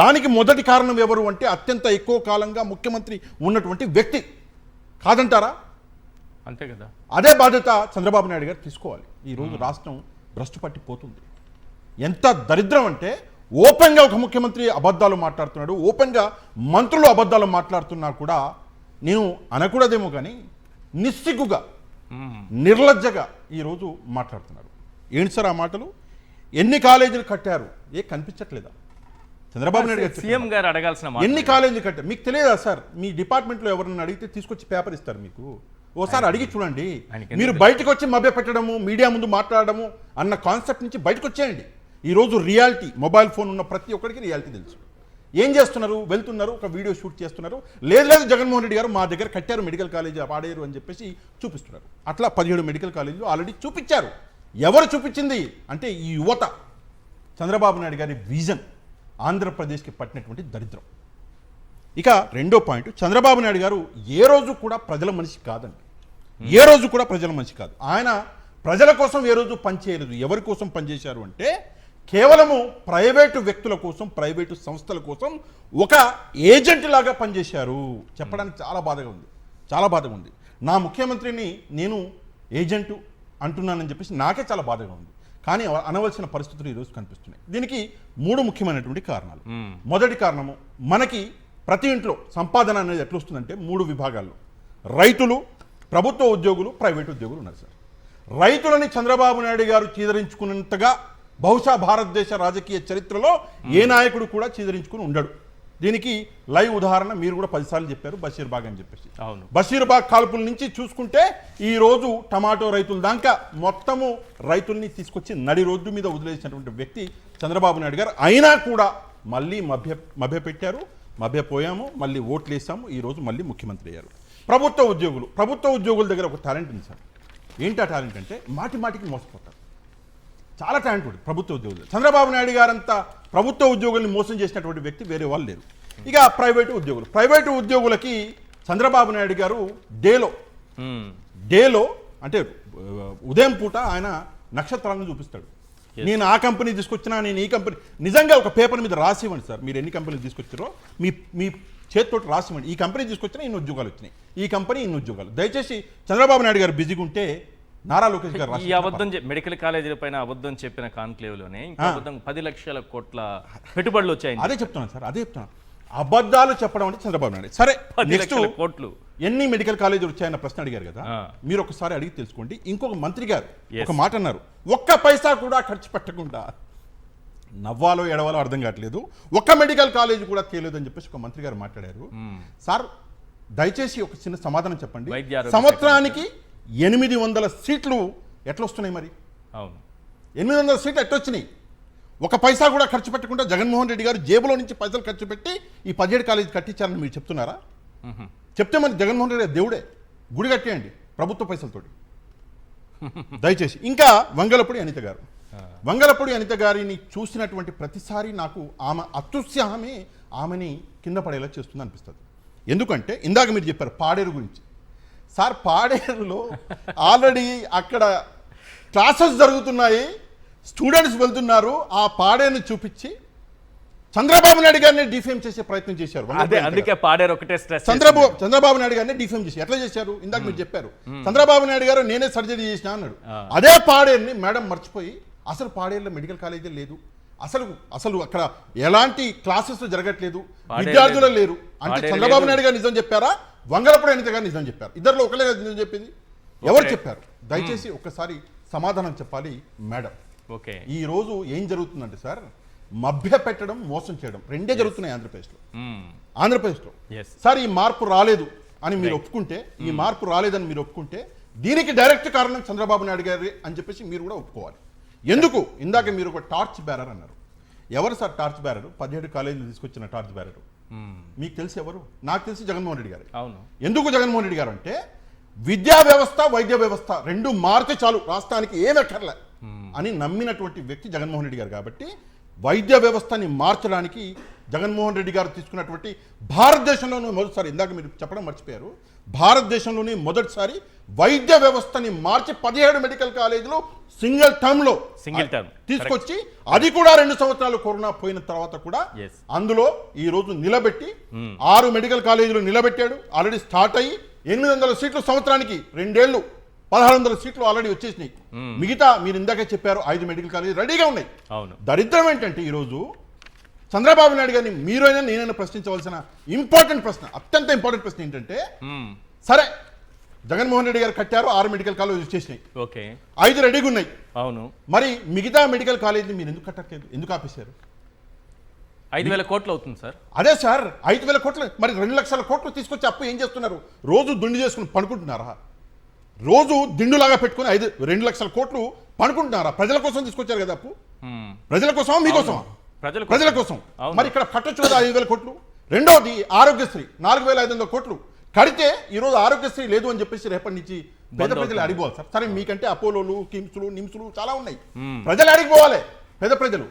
F: దానికి మొదటి కారణం ఎవరు అంటే అత్యంత ఎక్కువ కాలంగా ముఖ్యమంత్రి ఉన్నటువంటి వ్యక్తి. కాదంటారా?
A: అంతే కదా.
F: అదే బాధ్యత చంద్రబాబు నాయుడు గారు తీసుకోవాలి. ఈరోజు రాష్ట్రం భ్రష్టు పట్టిపోతుంది. ఎంత దరిద్రం అంటే ఓపెన్గా ఒక ముఖ్యమంత్రి అబద్ధాలు మాట్లాడుతున్నాడు, ఓపెన్గా మంత్రులు అబద్ధాలు మాట్లాడుతున్నా కూడా నేను అనకూడదేమో కానీ నిస్సిగ్గుగా నిర్లజ్జగా ఈరోజు మాట్లాడుతున్నారు. ఏంటి సార్ ఆ మాటలు? ఎన్ని కాలేజీలు కట్టారు? కనిపించట్లేదా? చంద్రబాబు నాయుడు గారు
A: సీఎం గారు అడగాల్సిన మాట.
F: ఎన్ని కాలేజీలు కట్టారు మీకు తెలియదా సార్? మీ డిపార్ట్మెంట్లో ఎవరైనా అడిగితే తీసుకొచ్చి పేపర్ ఇస్తారు మీకు. ఓసారి అడిగి చూడండి. మీరు బయటకు వచ్చి మభ్య పెట్టడము, మీడియా ముందు మాట్లాడడము అన్న కాన్సెప్ట్ నుంచి బయటకు వచ్చేయండి. ఈరోజు రియాలిటీ, మొబైల్ ఫోన్ ఉన్న ప్రతి ఒక్కరికి రియాలిటీ తెలుసు. ఏం చేస్తున్నారు? వెళ్తున్నారు, ఒక వీడియో షూట్ చేస్తున్నారు. లేదు జగన్మోహన్ రెడ్డి గారు మా దగ్గర కట్టారు మెడికల్ కాలేజీ పాడేరు అని చెప్పేసి చూపిస్తున్నారు. అట్లా 17 మెడికల్ కాలేజీలు ఆల్రెడీ చూపించారు. ఎవరు చూపించింది అంటే ఈ యువత. చంద్రబాబు నాయుడు గారి విజన్ ఆంధ్రప్రదేశ్కి పట్టినటువంటి దరిద్రం. ఇక రెండో పాయింట్, చంద్రబాబు నాయుడు గారు ఏ రోజు కూడా ప్రజల మనిషి కాదండి. ఏ రోజు కూడా ప్రజల మనిషి కాదు. ఆయన ప్రజల కోసం ఏ రోజు పనిచేయలేదు. ఎవరి కోసం పనిచేశారు అంటే కేవలము ప్రైవేటు వ్యక్తుల కోసం, ప్రైవేటు సంస్థల కోసం ఒక ఏజెంట్ లాగా పనిచేశారు. చెప్పడానికి చాలా బాధగా ఉంది, చాలా బాధగా ఉంది. నా ముఖ్యమంత్రిని నేను ఏజెంటు అంటున్నానని చెప్పేసి నాకే చాలా బాధగా ఉంది. కానీ అనవలసిన పరిస్థితులు ఈరోజు కనిపిస్తున్నాయి. దీనికి 3 ముఖ్యమైనటువంటి కారణాలు. మొదటి కారణము, మనకి ప్రతి ఇంట్లో సంపాదన అనేది ఎట్లా వస్తుందంటే 3 విభాగాల్లో రైతులు, ప్రభుత్వ ఉద్యోగులు, ప్రైవేటు ఉద్యోగులు ఉన్నారు సార్. రైతులని చంద్రబాబు నాయుడు గారు చీదరించుకున్నంతగా బహుశా భారతదేశ రాజకీయ చరిత్రలో ఏ నాయకుడు కూడా చీదరించుకుని ఉండడు. దీనికి లైవ్ ఉదాహరణ మీరు కూడా 10 సార్లు చెప్పారు, బషీర్బాగ్ అని చెప్పేసి.
A: అవును,
F: బషీర్బాగ్ కాల్పుల నుంచి చూసుకుంటే ఈ రోజు టమాటో రైతుల దాకా మొత్తము రైతుల్ని తీసుకొచ్చి నడి రోడ్డు మీద వదిలేసినటువంటి వ్యక్తి చంద్రబాబు నాయుడు గారు. అయినా కూడా మళ్ళీ మభ్య పెట్టారు, మభ్యపోయాము, మళ్ళీ ఓట్లు వేసాము, ఈరోజు మళ్ళీ ముఖ్యమంత్రి అయ్యారు. ప్రభుత్వ ఉద్యోగుల దగ్గర ఒక టాలెంట్ ఉంది సార్. ఏంటి ఆ టాలెంట్ అంటే మాటి మాటికి మోసపోతారు. చాలా టాలెంట్ ఉంది ప్రభుత్వ ఉద్యోగులు. చంద్రబాబు నాయుడు గారంతా ప్రభుత్వ ఉద్యోగుల్ని మోసం చేసినటువంటి వ్యక్తి వేరే వాళ్ళు లేరు. ఇక ప్రైవేటు ఉద్యోగులకి చంద్రబాబు నాయుడు గారు డేలో అంటే ఉదయం పూట ఆయన నక్షత్రాలను చూపిస్తాడు. నేను ఆ కంపెనీ తీసుకొచ్చినా, నేను ఈ కంపెనీ, నిజంగా ఒక పేపర్ మీద రాసి ఇవ్వండి సార్, మీరు ఎన్ని కంపెనీలు తీసుకొచ్చారో మీ చేతితో రాసి ఇవ్వండి. ఈ కంపెనీ తీసుకొచ్చినా ఇన్ని ఉద్యోగాలు వచ్చినాయి, ఈ కంపెనీ ఇన్ని ఉద్యోగాలు. దయచేసి చంద్రబాబు నాయుడు గారు బిజీగా ఉంటే నారా లోకేష్ గారు
A: ఈ అబద్ధం మెడికల్ కాలేజీల పైన అబద్ధం చెప్పిన కాన్క్లేవ్ లోనే ఇంకా అబద్ధం 10 లక్షల కోట్ల పెట్టుబడులు వచ్చాయి.
F: అదే చెప్తున్నాను సార్, అదే చెప్తున్నాను. అబద్ధాలు చెప్పడం అంటే చంద్రబాబు నాయుడు. సరే,
A: 10 లక్షల కోట్లు
F: ఎన్ని మెడికల్ కాలేజీలు వచ్చాయన్న ప్రశ్న అడిగారు కదా, మీరు ఒకసారి అడిగి తెలుసుకోండి. ఇంకొక మంత్రి గారు ఒక మాట అన్నారు, ఒక్క పైసా కూడా ఖర్చు పెట్టకుండా. నవ్వాలో ఎడవాలో అర్థం కావట్లేదు. ఒక్క మెడికల్ కాలేజీ కూడా తేలేదని చెప్పేసి ఒక మంత్రి గారు మాట్లాడారు. సార్ దయచేసి ఒక చిన్న సమాధానం చెప్పండి. సంవత్సరానికి 800 సీట్లు ఎట్లా వస్తున్నాయి? మరి
A: అవును,
F: 800 సీట్లు ఎట్లొచ్చినాయి? ఒక పైసా కూడా ఖర్చు పెట్టకుండా జగన్మోహన్ రెడ్డి గారు జేబులో నుంచి పైసలు ఖర్చు పెట్టి ఈ 17 కాలేజీ కట్టించారని మీరు చెప్తున్నారా? చెప్తే మరి జగన్మోహన్ రెడ్డి దేవుడే, గుడి కట్టేయండి ప్రభుత్వ పైసలతోటి దయచేసి. ఇంకా వంగలపూడి అనిత గారిని చూసినటువంటి ప్రతిసారి నాకు ఆమె అత్యుత్సాహమే ఆమెని కింద పడేలా చేస్తుంది అనిపిస్తుంది. ఎందుకంటే ఇందాక మీరు చెప్పారు పాడేరు గురించి. సార్, పాడేరులో ఆల్రెడీ అక్కడ క్లాసెస్ జరుగుతున్నాయి, స్టూడెంట్స్ వెళ్తున్నారు. ఆ పాడేరుని చూపించి చంద్రబాబు నాయుడు గారిని డిఫేమ్ చేసే ప్రయత్నం చేశారు.
A: అందుకే పాడేరు ఒకటే స్ట్రెస్.
F: చంద్రబాబు నాయుడు గారిని డిఫేమ్ చేసి ఎట్లా చేశారు? ఇందాక మీరు చెప్పారు, చంద్రబాబు నాయుడు గారు నేనే సర్జరీ చేసిన అన్నాడు. అదే పాడేరుని మేడం మర్చిపోయి అసలు పాడేరులో మెడికల్ కాలేజీ లేదు, అసలు అక్కడ ఎలాంటి క్లాసెస్ జరగట్లేదు, విద్యార్థులు లేరు అంటే చంద్రబాబు నాయుడు గారు నిజం చెప్పారా, వంగలపూడి అనిత గారు నిజం చెప్పారు? ఇద్దరులో ఒకలే నిజం చెప్పింది. ఎవరు చెప్పారు? దయచేసి ఒక్కసారి సమాధానం చెప్పాలి మేడం. ఈ రోజు ఏం జరుగుతుందంటే సార్, మభ్య పెట్టడం, మోసం చేయడం రెండే జరుగుతున్నాయి ఆంధ్రప్రదేశ్లో. సార్, ఈ మార్పు రాలేదు అని మీరు ఒప్పుకుంటే, ఈ మార్పు రాలేదని మీరు ఒప్పుకుంటే దీనికి డైరెక్ట్ కారణం చంద్రబాబు నాయుడు గారి అని చెప్పేసి మీరు కూడా ఒప్పుకోవాలి. ఎందుకు? ఇందాక మీరు ఒక టార్చ్ బ్యారర్ అన్నారు. ఎవరు సార్ టార్చ్ బ్యారరు? 17 కాలేజీలు తీసుకొచ్చిన టార్చ్ బ్యారరు మీకు తెలిసి ఎవరు? నాకు తెలిసి జగన్మోహన్ రెడ్డి గారు.
A: అవును.
F: ఎందుకు జగన్మోహన్ రెడ్డి గారు అంటే విద్యా వ్యవస్థ, వైద్య వ్యవస్థ రెండు మారితే చాలు, రాష్ట్రానికి ఏమక్కర్లే. అని నమ్మినటువంటి వ్యక్తి జగన్మోహన్ రెడ్డి గారు. కాబట్టి వైద్య వ్యవస్థని మార్చడానికి జగన్మోహన్ రెడ్డి గారు తీసుకున్నటువంటి భారతదేశంలోనే మొదటిసారి, ఇందాక మీరు చెప్పడం మర్చిపోయారు, భారతదేశంలోనే మొదటిసారి వైద్య వ్యవస్థని మార్చి 17 మెడికల్ కాలేజీలు సింగిల్ టర్మ్ తీసుకొచ్చి, అది కూడా 2 సంవత్సరాలు కరోనా పోయిన తర్వాత కూడా అందులో ఈ రోజు నిలబెట్టి 6 మెడికల్ కాలేజీలు నిలబెట్టాడు. ఆల్రెడీ స్టార్ట్ అయ్యి 800 సీట్లు సంవత్సరానికి, 2 ఏళ్ళు 1600 సీట్లు ఆల్రెడీ వచ్చేసినాయి. మిగతా మీరు ఇందాకే చెప్పారు 5 మెడికల్ కాలేజీలు రెడీగా ఉన్నాయి. దరిద్రం ఏంటంటే ఈరోజు చంద్రబాబు నాయుడు గారిని మీరైనా నేనైనా ప్రశ్నించవలసిన ఇంపార్టెంట్ ప్రశ్న, అత్యంత ఇంపార్టెంట్ ప్రశ్న ఏంటంటే, సరే జగన్మోహన్ రెడ్డి గారు కట్టారు, 6 మెడికల్ కాలేజీలు వచ్చేసినాయి, 5 రెడీగా ఉన్నాయి. అవును, మరి మిగతా మెడికల్ కాలేజీని మీరు ఎందుకు కట్టట్లేదు, ఎందుకు ఆపేశారు?
A: 5,000 కోట్లు అవుతుంది సార్.
F: అదే సార్, 5,000 కోట్లు, మరి 2 లక్షల కోట్లు తీసుకొచ్చి అప్పు ఏం చేస్తున్నారు? రోజు దుండి చేసుకుని పనుకుంటున్నారా? రోజు దిండులాగా పెట్టుకుని 2 లక్షల కోట్లు పనుకుంటున్నారా? ప్రజల కోసం తీసుకొచ్చారు కదా అప్పు. ప్రజల కోసమా మీకోసమా? ప్రజల కోసం. మరి ఇక్కడ కట్టొచ్చు కదా 5,000 కోట్లు. రెండవది ఆరోగ్యశ్రీ 4,500 కోట్లు కడితే ఈరోజు ఆరోగ్యశ్రీ లేదు అని చెప్పేసి రేపటి నుంచి పేద ప్రజలు అడిగిపోవాలి సార్. సరే మీకంటే అపోలోలు, కిమ్స్లు, నిమ్స్లు చాలా ఉన్నాయి, ప్రజలు అడిగిపోవాలి. పేద ప్రజలు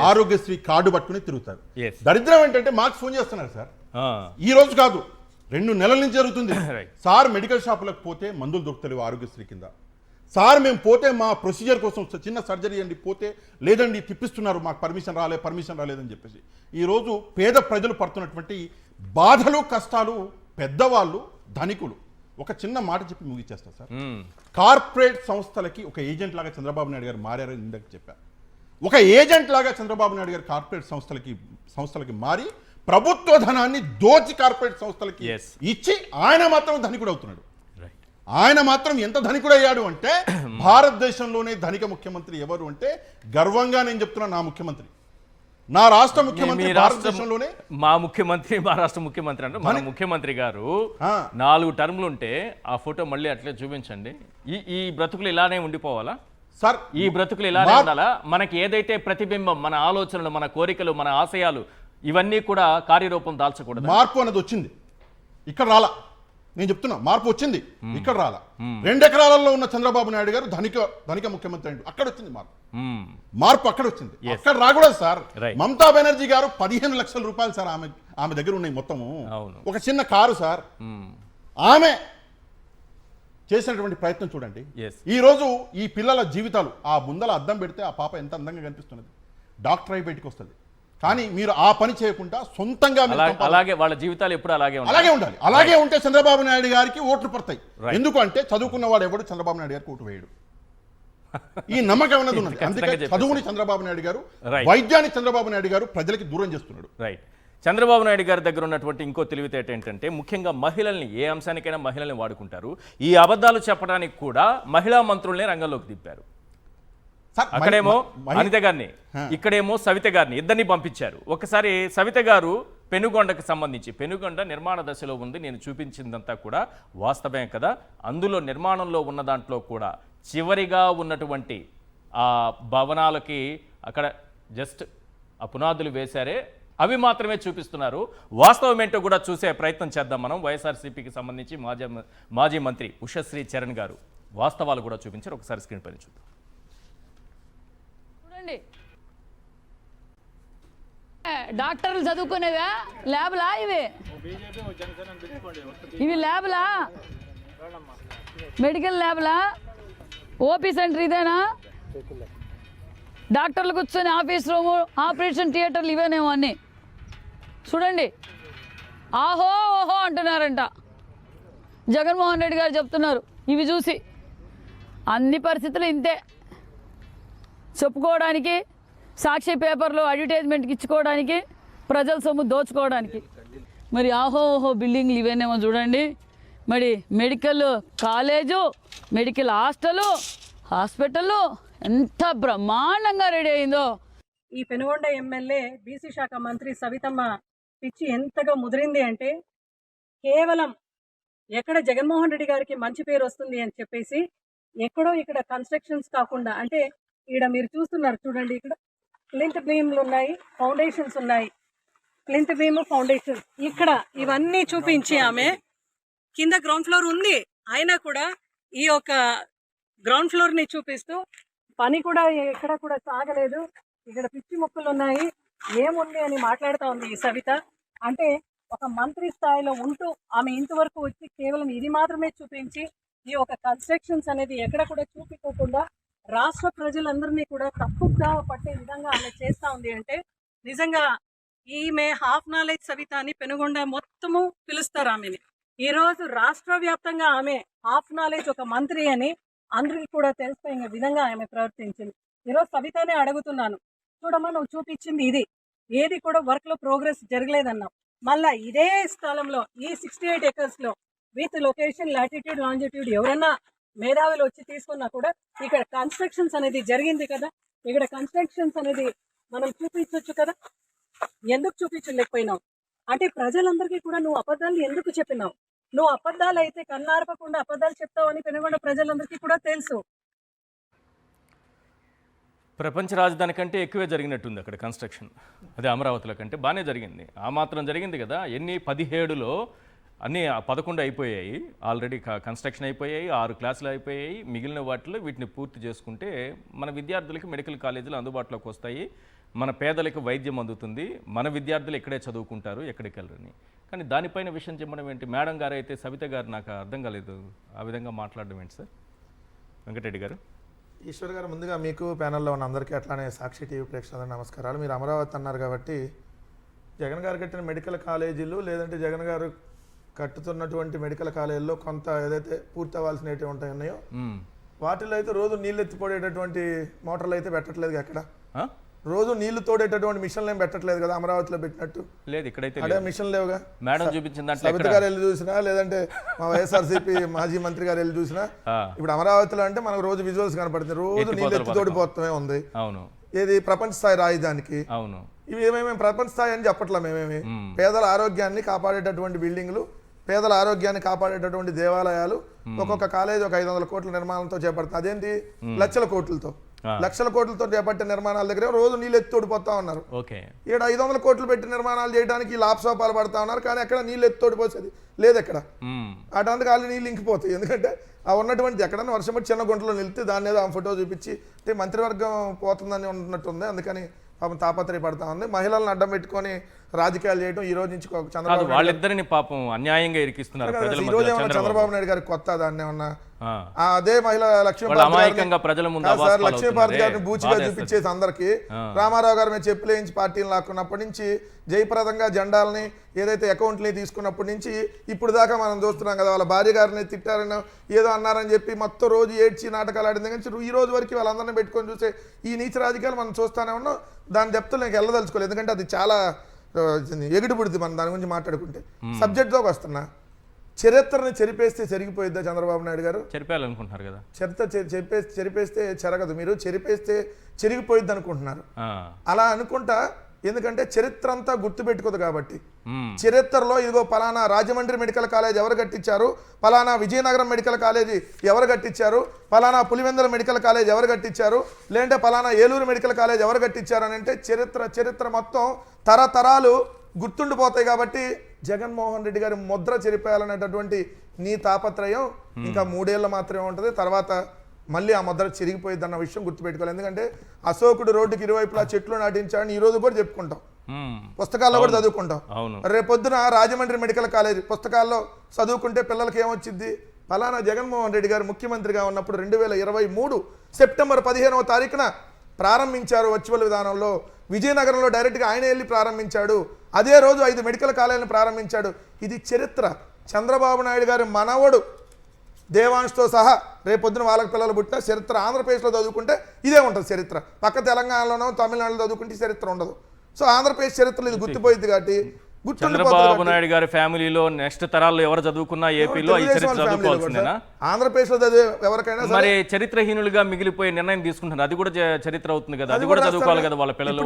F: ఆరోగ్యశ్రీ కార్డు పట్టుకుని తిరుగుతారు. దరిద్రం ఏంటంటే మాకు ఫోన్ చేస్తున్నారు సార్, ఈ రోజు కాదు 2 నెలల నుంచి జరుగుతుంది. సార్ మెడికల్ షాపులకు పోతే మందులు దొరుకుతలేవు ఆరోగ్యశ్రీ కింద. సార్ మేము పోతే మా ప్రొసీజర్ కోసం చిన్న సర్జరీ అండి పోతే లేదండి తిప్పిస్తున్నారు, మాకు పర్మిషన్ రాలేదని చెప్పేసి. ఈరోజు పేద ప్రజలు పడుతున్నటువంటి బాధలు, కష్టాలు, పెద్దవాళ్ళు, ధనికులు. ఒక చిన్న మాట చెప్పి ముగిచ్చేస్తారు సార్. కార్పొరేట్ సంస్థలకి ఒక ఏజెంట్ లాగా చంద్రబాబు నాయుడు గారు మారారని ఇందాక చెప్పారు. ఒక ఏజెంట్ లాగా చంద్రబాబు నాయుడు గారు కార్పొరేట్ సంస్థలకి మారి ప్రభుత్వ ధనాన్ని దోచి కార్పొరేట్ సంస్థలకి ఇచ్చి ఆయన మాత్రం ధనికుడు అవుతున్నాడు. ఆయన మాత్రం ఎంత ధనికుడయ్యాడు అంటే, భారతదేశంలోనే ధనిక ముఖ్యమంత్రి ఎవరు అంటే గర్వంగా నేను చెప్తున్నా, నా ముఖ్యమంత్రి, నా రాష్ట్ర ముఖ్యమంత్రి భారతదేశంలోనే.
A: మా రాష్ట్ర ముఖ్యమంత్రి అంటే మన ముఖ్యమంత్రి గారు 4 టర్ములు ఉంటే ఆ ఫోటో మళ్ళీ అట్లే చూపించండి. ఈ బ్రతుకులు ఇలానే ఉండిపోవాలా
F: సార్?
A: ఈ బ్రతుకులు ఇలానే ఉండాలా? మనకి ఏదైతే ప్రతిబింబం, మన ఆలోచనలు, మన కోరికలు, మన ఆశయాలు ఇవన్నీ కూడా కార్యరూపం దాల్చకూడదు.
F: మార్పు అనేది వచ్చింది, ఇక్కడ రాలా. నేను చెప్తున్నా మార్పు వచ్చింది, ఇక్కడ రాలా. 2 ఎకరాలలో ఉన్న చంద్రబాబు నాయుడు గారు ధనిక ముఖ్యమంత్రి అంటూ అక్కడ వచ్చింది మార్పు అక్కడ వచ్చింది, అక్కడ రాకూడదు సార్. మమతా బెనర్జీ గారు 15 లక్షల రూపాయలు సార్ ఆమె దగ్గర ఉన్నాయి మొత్తము. ఒక చిన్న కారు సార్. ఆమె చేసినటువంటి ప్రయత్నం చూడండి. ఈ రోజు ఈ పిల్లల జీవితాలు, ఆ ముందల అద్దం పెడితే ఆ పాప ఎంత అందంగా కనిపిస్తున్నది, డాక్టర్ అయి బయటికి వస్తుంది. కానీ మీరు ఆ పని చేయకుండా సొంతంగా
A: అలాగే వాళ్ళ జీవితాలు ఎప్పుడు అలాగే
F: ఉండాలి. అలాగే ఉంటే చంద్రబాబు నాయుడు గారికి ఓట్లు పడతాయి. ఎందుకంటే చదువుకున్న వాడు ఎవడు చంద్రబాబు నాయుడు గారికి ఓటు వేయడు. ఈ నమ్మకం అన్నది ఉన్నది. అందుకే చదువుని చంద్రబాబు నాయుడు గారు, వైద్యాన్ని చంద్రబాబు నాయుడు గారు ప్రజలకి దూరం చేస్తున్నాడు.
A: రైట్. చంద్రబాబు నాయుడు గారి దగ్గర ఉన్నటువంటి ఇంకో తెలివితేట ఏంటంటే, ముఖ్యంగా మహిళల్ని, ఏ అంశానికైనా మహిళల్ని వాడుకుంటారు. ఈ అబద్ధాలు చెప్పడానికి కూడా మహిళా మంత్రుల్నే రంగంలోకి దింపారు. అక్కడేమో అనిత గారిని, ఇక్కడేమో సవిత గారిని, ఇద్దరిని పంపించారు. ఒకసారి సవిత గారు పెనుగొండకు సంబంధించి, పెనుగొండ నిర్మాణ దశలో ఉంది, నేను చూపించిందంతా కూడా వాస్తవమే కదా, అందులో నిర్మాణంలో ఉన్న దాంట్లో కూడా చివరిగా ఉన్నటువంటి ఆ భవనాలకి అక్కడ జస్ట్ ఆ పునాదులు వేశారే, అవి మాత్రమే చూపిస్తున్నారు. వాస్తవం ఏంటో కూడా చూసే ప్రయత్నం చేద్దాం మనం. వైఎస్ఆర్సీపీకి సంబంధించి మాజీ మంత్రి ఉషశ్రీ చరణ్ గారు వాస్తవాలు కూడా చూపించారు. ఒకసారి స్క్రీన్ పైన చూద్దాం.
E: డాక్టర్లు చదువుకునేవా ల్యాబ్లా? ఇవి ల్యాబ్లా? మెడికల్ ల్యాబ్లా? ఓపీ సెంటర్ ఇదేనా? డాక్టర్లు కూర్చొని ఆఫీస్ రూము, ఆపరేషన్ థియేటర్లు ఇవేనేమో అన్నీ. చూడండి, ఆహో ఓహో అంటున్నారంట. జగన్మోహన్ రెడ్డి గారు చెప్తున్నారు ఇవి చూసి. అన్ని పరిస్థితులు ఇంతే. చెప్పుకోవడానికి, సాక్షి పేపర్లో అడ్వర్టైజ్మెంట్కి ఇచ్చుకోవడానికి, ప్రజల సొమ్ము దోచుకోవడానికి. మరి ఆహో ఓహో బిల్డింగ్లు ఇవేనేమో చూడండి. మరి మెడికల్ కాలేజు, మెడికల్ హాస్పిటల్ ఎంత బ్రహ్మాండంగా రెడీ అయిందో.
G: ఈ పెనుగొండ ఎమ్మెల్యే బీసీ శాఖ మంత్రి సవితమ్మ పిచ్చి ఎంతగా ముదిరింది అంటే, కేవలం ఎక్కడ జగన్మోహన్ రెడ్డి గారికి మంచి పేరు వస్తుంది అని చెప్పేసి ఎక్కడో ఇక్కడ కన్స్ట్రక్షన్స్ కాకుండా, అంటే ఇక్కడ మీరు చూస్తున్నారు చూడండి, ఇక్కడ ప్లింత్ బీమ్లు ఉన్నాయి, ఫౌండేషన్స్ ఉన్నాయి, ప్లింత్ బీమ్ ఫౌండేషన్స్ ఇక్కడ ఇవన్నీ చూపించి ఆమె కింద గ్రౌండ్ ఫ్లోర్ ఉంది అయినా కూడా ఈ యొక్క గ్రౌండ్ ఫ్లోర్ని చూపిస్తూ పని కూడా ఎక్కడ కూడా సాగలేదు, ఇక్కడ పిచ్చి మొక్కలు ఉన్నాయి, ఏముంది అని మాట్లాడుతూ ఉంది ఈ సవిత. అంటే ఒక మంత్రి స్థాయిలో ఉంటూ ఆమె ఇంతవరకు వచ్చి కేవలం ఇది మాత్రమే చూపించి ఈ ఒక కన్స్ట్రక్షన్స్ అనేది ఎక్కడ కూడా చూపించకుండా రాష్ట్ర ప్రజలందరినీ కూడా తప్పుగా పట్టే విధంగా ఆమె చేస్తూ ఉంది. అంటే నిజంగా ఈమె హాఫ్ నాలెడ్జ్ సవిత అని పెనుగొండ మొత్తము పిలుస్తారు ఆమెని. ఈరోజు రాష్ట్ర వ్యాప్తంగా ఆమె హాఫ్ నాలెడ్జ్ ఒక మంత్రి అని అందరికీ కూడా తెలిసిపోయిన విధంగా ఆమె ప్రవర్తించింది. ఈరోజు సవితనే అడుగుతున్నాను, చూడమ్మా నువ్వు చూపించింది ఇది, ఏది కూడా వర్క్లో ప్రోగ్రెస్ జరగలేదన్నావు. మళ్ళీ ఇదే స్థలంలో ఈ 68 acres లో విత్ లొకేషన్, లాటిట్యూడ్, లాంజిట్యూడ్ ఎవరన్నా మేధావులు వచ్చి తీసుకున్నా కూడా ఇక్కడ కన్స్ట్రక్షన్స్ అనేది జరిగింది కదా, ఇక్కడ కన్స్ట్రక్షన్స్ అనేది మనం చూపించవచ్చు కదా, ఎందుకు చూపించలేకపోయినావు? అంటే ప్రజలందరికీ కూడా నువ్వు అబద్ధాలు ఎందుకు చెప్పినావు? నువ్వు అబద్ధాలు అయితే కన్నార్పకుండా అబద్ధాలు చెప్తావు అని పెనుగొండ ప్రజలందరికీ కూడా తెలుసు.
A: ప్రపంచ రాజధాని కంటే ఎక్కువే జరిగినట్టుంది అక్కడ కన్స్ట్రక్షన్. అదే అమరావతిలో కంటే బాగానే జరిగింది. ఆ మాత్రం జరిగింది కదా. ఎన్ని 17లో అన్నీ 11 అయిపోయాయి ఆల్రెడీ, కన్స్ట్రక్షన్ అయిపోయాయి, 6 క్లాసులు అయిపోయాయి. మిగిలిన వాటిలో వీటిని పూర్తి చేసుకుంటే మన విద్యార్థులకి మెడికల్ కాలేజీలు అందుబాటులోకి వస్తాయి, మన పేదలకు వైద్యం అందుతుంది, మన విద్యార్థులు ఇక్కడే చదువుకుంటారు, ఎక్కడికి వెళ్ళరని. కానీ దానిపైన విషయం చెప్పడం ఏంటి? మేడం గారు అయితే సవిత గారు నాకు అర్థం కాలేదు, ఆ విధంగా మాట్లాడడం ఏంటి సార్? వెంకటరెడ్డి గారు.
H: ఈశ్వర్ గారు, ముందుగా మీకు ప్యానెల్లో ఉన్న అందరికీ అట్లానే సాక్షి టీవీ ప్రేక్షకులకు నమస్కారాలు. మీరు అమరావతి అన్నారు కాబట్టి జగన్ గారు కట్టిన మెడికల్ కాలేజీలు లేదంటే జగన్ గారు కట్టుతున్నటువంటి మెడికల్ కాలేజీల్లో కొంత ఏదైతే పూర్తి అవ్వాల్సినవి ఉంటాయో వాటిలో అయితే రోజు నీళ్ళు ఎత్తిపోడేటటువంటి మోటార్లు అయితే పెట్టట్లేదు. అక్కడ రోజు నీళ్లు తోడేటటువంటి మిషన్లు ఏం పెట్టట్లేదు కదా అమరావతిలో పెట్టినట్టు.
A: లేదు, ఇక్కడైతే
H: అదే మిషన్ లేవుగా.
A: మేడం చూపించింది
H: సవిత గారు వెళ్ళి చూసినా లేదంటే మా వైఎస్ఆర్సీపీ మాజీ మంత్రి గారు వెళ్ళి చూసినా ఇప్పుడు అమరావతిలో అంటే మనకు రోజు విజువల్స్ కనపడుతుంది, రోజు నీళ్ళు ఎత్తి తోడిపోతమే ఉంది.
A: అవును,
H: ఏది ప్రపంచ స్థాయి రాజధానికి.
A: అవును,
H: ఇవి ఏమేమి ప్రపంచ స్థాయి అని చెప్పట్లా మేమేమి. పేదల ఆరోగ్యాన్ని కాపాడేటటువంటి బిల్డింగ్లు, పేదల ఆరోగ్యాన్ని కాపాడేటటువంటి దేవాలయాలు ఒక్కొక్క కాలేజ్ ఒక 500 కోట్ల నిర్మాణంతో చేపడుతుంది. అదేంటి లక్షల కోట్లతో చేపట్టే నిర్మాణాల దగ్గర రోజు నీళ్ళు ఎత్తి తోడిపోతా ఉన్నారు. ఇక్కడ 500 కోట్లు పెట్టి నిర్మాణాలు చేయడానికి లాప్సోపాలు పడతా ఉన్నారు, కానీ అక్కడ నీళ్ళు ఎత్తి తోడిపోసేది లేదు. ఎక్కడ అటువంటి వాళ్ళు నీళ్ళు ఇంకిపోతాయి. ఎందుకంటే ఆ ఉన్నటువంటి ఎక్కడన్నా వర్షం పట్టి చిన్న గుంటలో నిలితే దాన్ని ఏదో ఆ ఫోటో చూపించి అంటే మంత్రివర్గం పోతుందని ఉన్నట్టుంది. అందుకని పాపం తాపత్రయపడతా ఉంది. మహిళలను అడ్డం పెట్టుకొని రాజకీయాలు చేయడం ఈ రోజు నుంచి చంద్రబాబు
A: వాళ్ళిద్దరిని పాపం అన్యాయంగా ఇరికిస్తున్నారు.
H: ఈ రోజు ఏమన్నా చంద్రబాబు నాయుడు గారికి కొత్త దాన్ని ఏమన్నా అదే మహిళ లక్ష్మీపార్వతి గారిని బూచిగా చూపించేసి అందరికి రామారావు గారు మేము చెప్పులేయించి పార్టీని లాక్కున్నప్పటి నుంచి జయప్రదంగా జెండాలని ఏదైతే అకౌంట్ని తీసుకున్నప్పటి నుంచి ఇప్పుడు దాకా మనం చూస్తున్నాం కదా. వాళ్ళ భార్య గారిని తిట్టారని ఏదో అన్నారని చెప్పి మొత్తం రోజు ఏడ్చి నాటకాలు ఆడింది కానీ ఈ రోజు వరకు వాళ్ళందరినీ పెట్టుకొని చూసే ఈ నీచ రాజకీయాలు మనం చూస్తానే ఉన్నాం. దాని డెప్త్లో నాకు వెళ్ళదలుచుకోలేదు, ఎందుకంటే అది చాలా ఎగిడి పుడుతుంది మనం దాని గురించి మాట్లాడుకుంటే. సబ్జెక్ట్లోకి వస్తున్నా, చరిత్రని చెరిపేస్తే చెరిగిపోయిద్దా చంద్రబాబు నాయుడు గారు?
A: చెరిపేయాలనుకుంటున్నారు కదా.
H: చరిత్ర చెరిపేస్తే చెరగదు, మీరు చెరిపేస్తే చెరిగిపోయిద్ది అనుకుంటున్నారు. అలా అనుకుంటా, ఎందుకంటే చరిత్ర అంతా గుర్తుపెట్టుకోదు కాబట్టి. చరిత్రలో ఇదిగో పలానా రాజమండ్రి మెడికల్ కాలేజ్ ఎవరు కట్టించారు, పలానా విజయనగరం మెడికల్ కాలేజీ ఎవరు కట్టించారు, పలానా పులివెందుల మెడికల్ కాలేజ్ ఎవరు కట్టించారు, లేదంటే పలానా ఏలూరు మెడికల్ కాలేజ్ ఎవరు కట్టించారు అని అంటే చరిత్ర మొత్తం తరతరాలు గుర్తుండిపోతాయి. కాబట్టి జగన్మోహన్ రెడ్డి గారి ముద్ర చెరిపేయాలనేటటువంటి నీ తాపత్రయం ఇంకా 3 ఏళ్ళు మాత్రమే ఉంటుంది. తర్వాత మళ్ళీ ఆ ముద్ర చెరిగిపోయింది అన్న విషయం గుర్తుపెట్టుకోవాలి. ఎందుకంటే అశోకుడు రోడ్డుకి ఇరువైపులా చెట్లు నాటించాడని ఈ రోజు కూడా చెప్పుకుంటాం, పుస్తకాల్లో కూడా చదువుకుంటాం. రేపొద్దున రాజమండ్రి మెడికల్ కాలేజ్ పుస్తకాల్లో చదువుకుంటే పిల్లలకి ఏమొచ్చింది? పలానా జగన్మోహన్ రెడ్డి గారు ముఖ్యమంత్రిగా ఉన్నప్పుడు 2023 సెప్టెంబర్ 15వ తారీఖున ప్రారంభించారు వర్చువల్ విధానంలో. విజయనగరంలో డైరెక్ట్గా ఆయన వెళ్ళి ప్రారంభించాడు. అదే రోజు 5 మెడికల్ కాలేజీలను ప్రారంభించాడు. ఇది చరిత్ర. చంద్రబాబు నాయుడు గారి మనవడు దేవాంష్తో సహా రేపొద్దున వాళ్ళకి పిల్లలు పుట్టిన చరిత్ర ఆంధ్రప్రదేశ్లో చదువుకుంటే ఇదే ఉంటుంది చరిత్ర. పక్క తెలంగాణలోనో తమిళనాడులో చదువుకుంటే చరిత్ర ఉండదు. సో ఆంధ్రప్రదేశ్ చరిత్రలో ఇది గుర్తుపోయింది కాబట్టి
A: చంద్రబాబు నాయుడు గారి ఫ్యామిలీలో నెక్స్ట్ తరాల్లో ఎవరు చదువుకున్నా ఏపీలో ఈ చరిత్ర చదువుకోవాల్సిందేనా?
H: ఆంధ్రప్రదేశ్లో చదివే ఎవరికైనా
A: మరి చరిత్రహీనులుగా మిగిలిపోయే నిర్ణయం తీసుకుంటున్నారు, అది కూడా చరిత్ర అవుతుంది కదా, అది కూడా చదువుకోవాలి కదా వాళ్ళ పిల్లలు.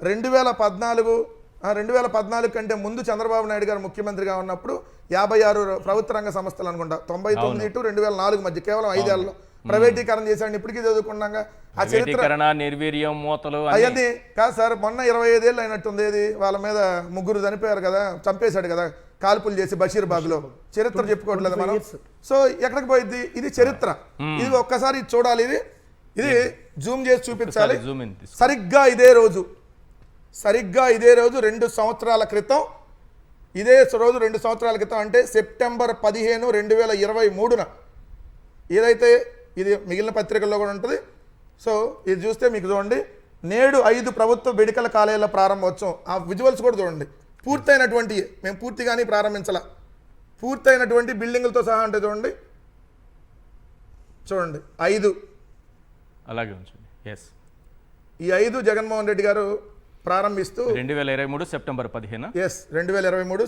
H: 2014 కంటే ముందు చంద్రబాబు నాయుడు గారు ముఖ్యమంత్రిగా ఉన్నప్పుడు 56 ప్రభుత్వ రంగ సంస్థలు అనుకుంటా, 99 to 2004 మధ్య కేవలం 5 ఏళ్లలో ప్రైవేటీకరణ చేశాడు. ఇప్పటికీ చదువుకున్నాగా ఆ చరిత్ర
A: నిర్వీర్యం మూతలు
H: అవన్నీ కాదు సార్. మొన్న 25 ఏళ్ళు అయినట్టుంది. వాళ్ళ మీద 3 చనిపోయారు కదా, చంపేశాడు కదా కాల్పులు చేసి బషీర్బాగ్ లో. చరిత్ర చెప్పుకోవట్లేదు మనం. సో ఎక్కడికి పోయింది? ఇది చరిత్ర. ఇది ఒక్కసారి చూడాలి. ఇది ఇది జూమ్ చేసి చూపించాలి.
A: జూమ్ ఇన్ తీసుకో.
H: సరిగ్గా ఇదే రోజు 2 సంవత్సరాల క్రితం, ఇదే రోజు 2 సంవత్సరాల క్రితం అంటే సెప్టెంబర్ 15, 2023న ఏదైతే ఇది మిగిలిన పత్రికల్లో కూడా ఉంటుంది. సో ఇది చూస్తే మీకు చూడండి, నేడు 5 ప్రభుత్వ మెడికల్ కాలేజీల ప్రారంభోత్సవం. ఆ విజువల్స్ కూడా చూడండి, పూర్తయినటువంటి, మేము పూర్తిగానే ప్రారంభించాల, పూర్తయినటువంటి బిల్డింగులతో సహా అంటే చూడండి 5
A: అలాగే ఉంచండి. ఎస్,
H: ఈ 5 జగన్మోహన్ రెడ్డి గారు ప్రారంభిస్తూ
A: 2023 సెప్టెంబర్ 15.
H: ఎస్ 2023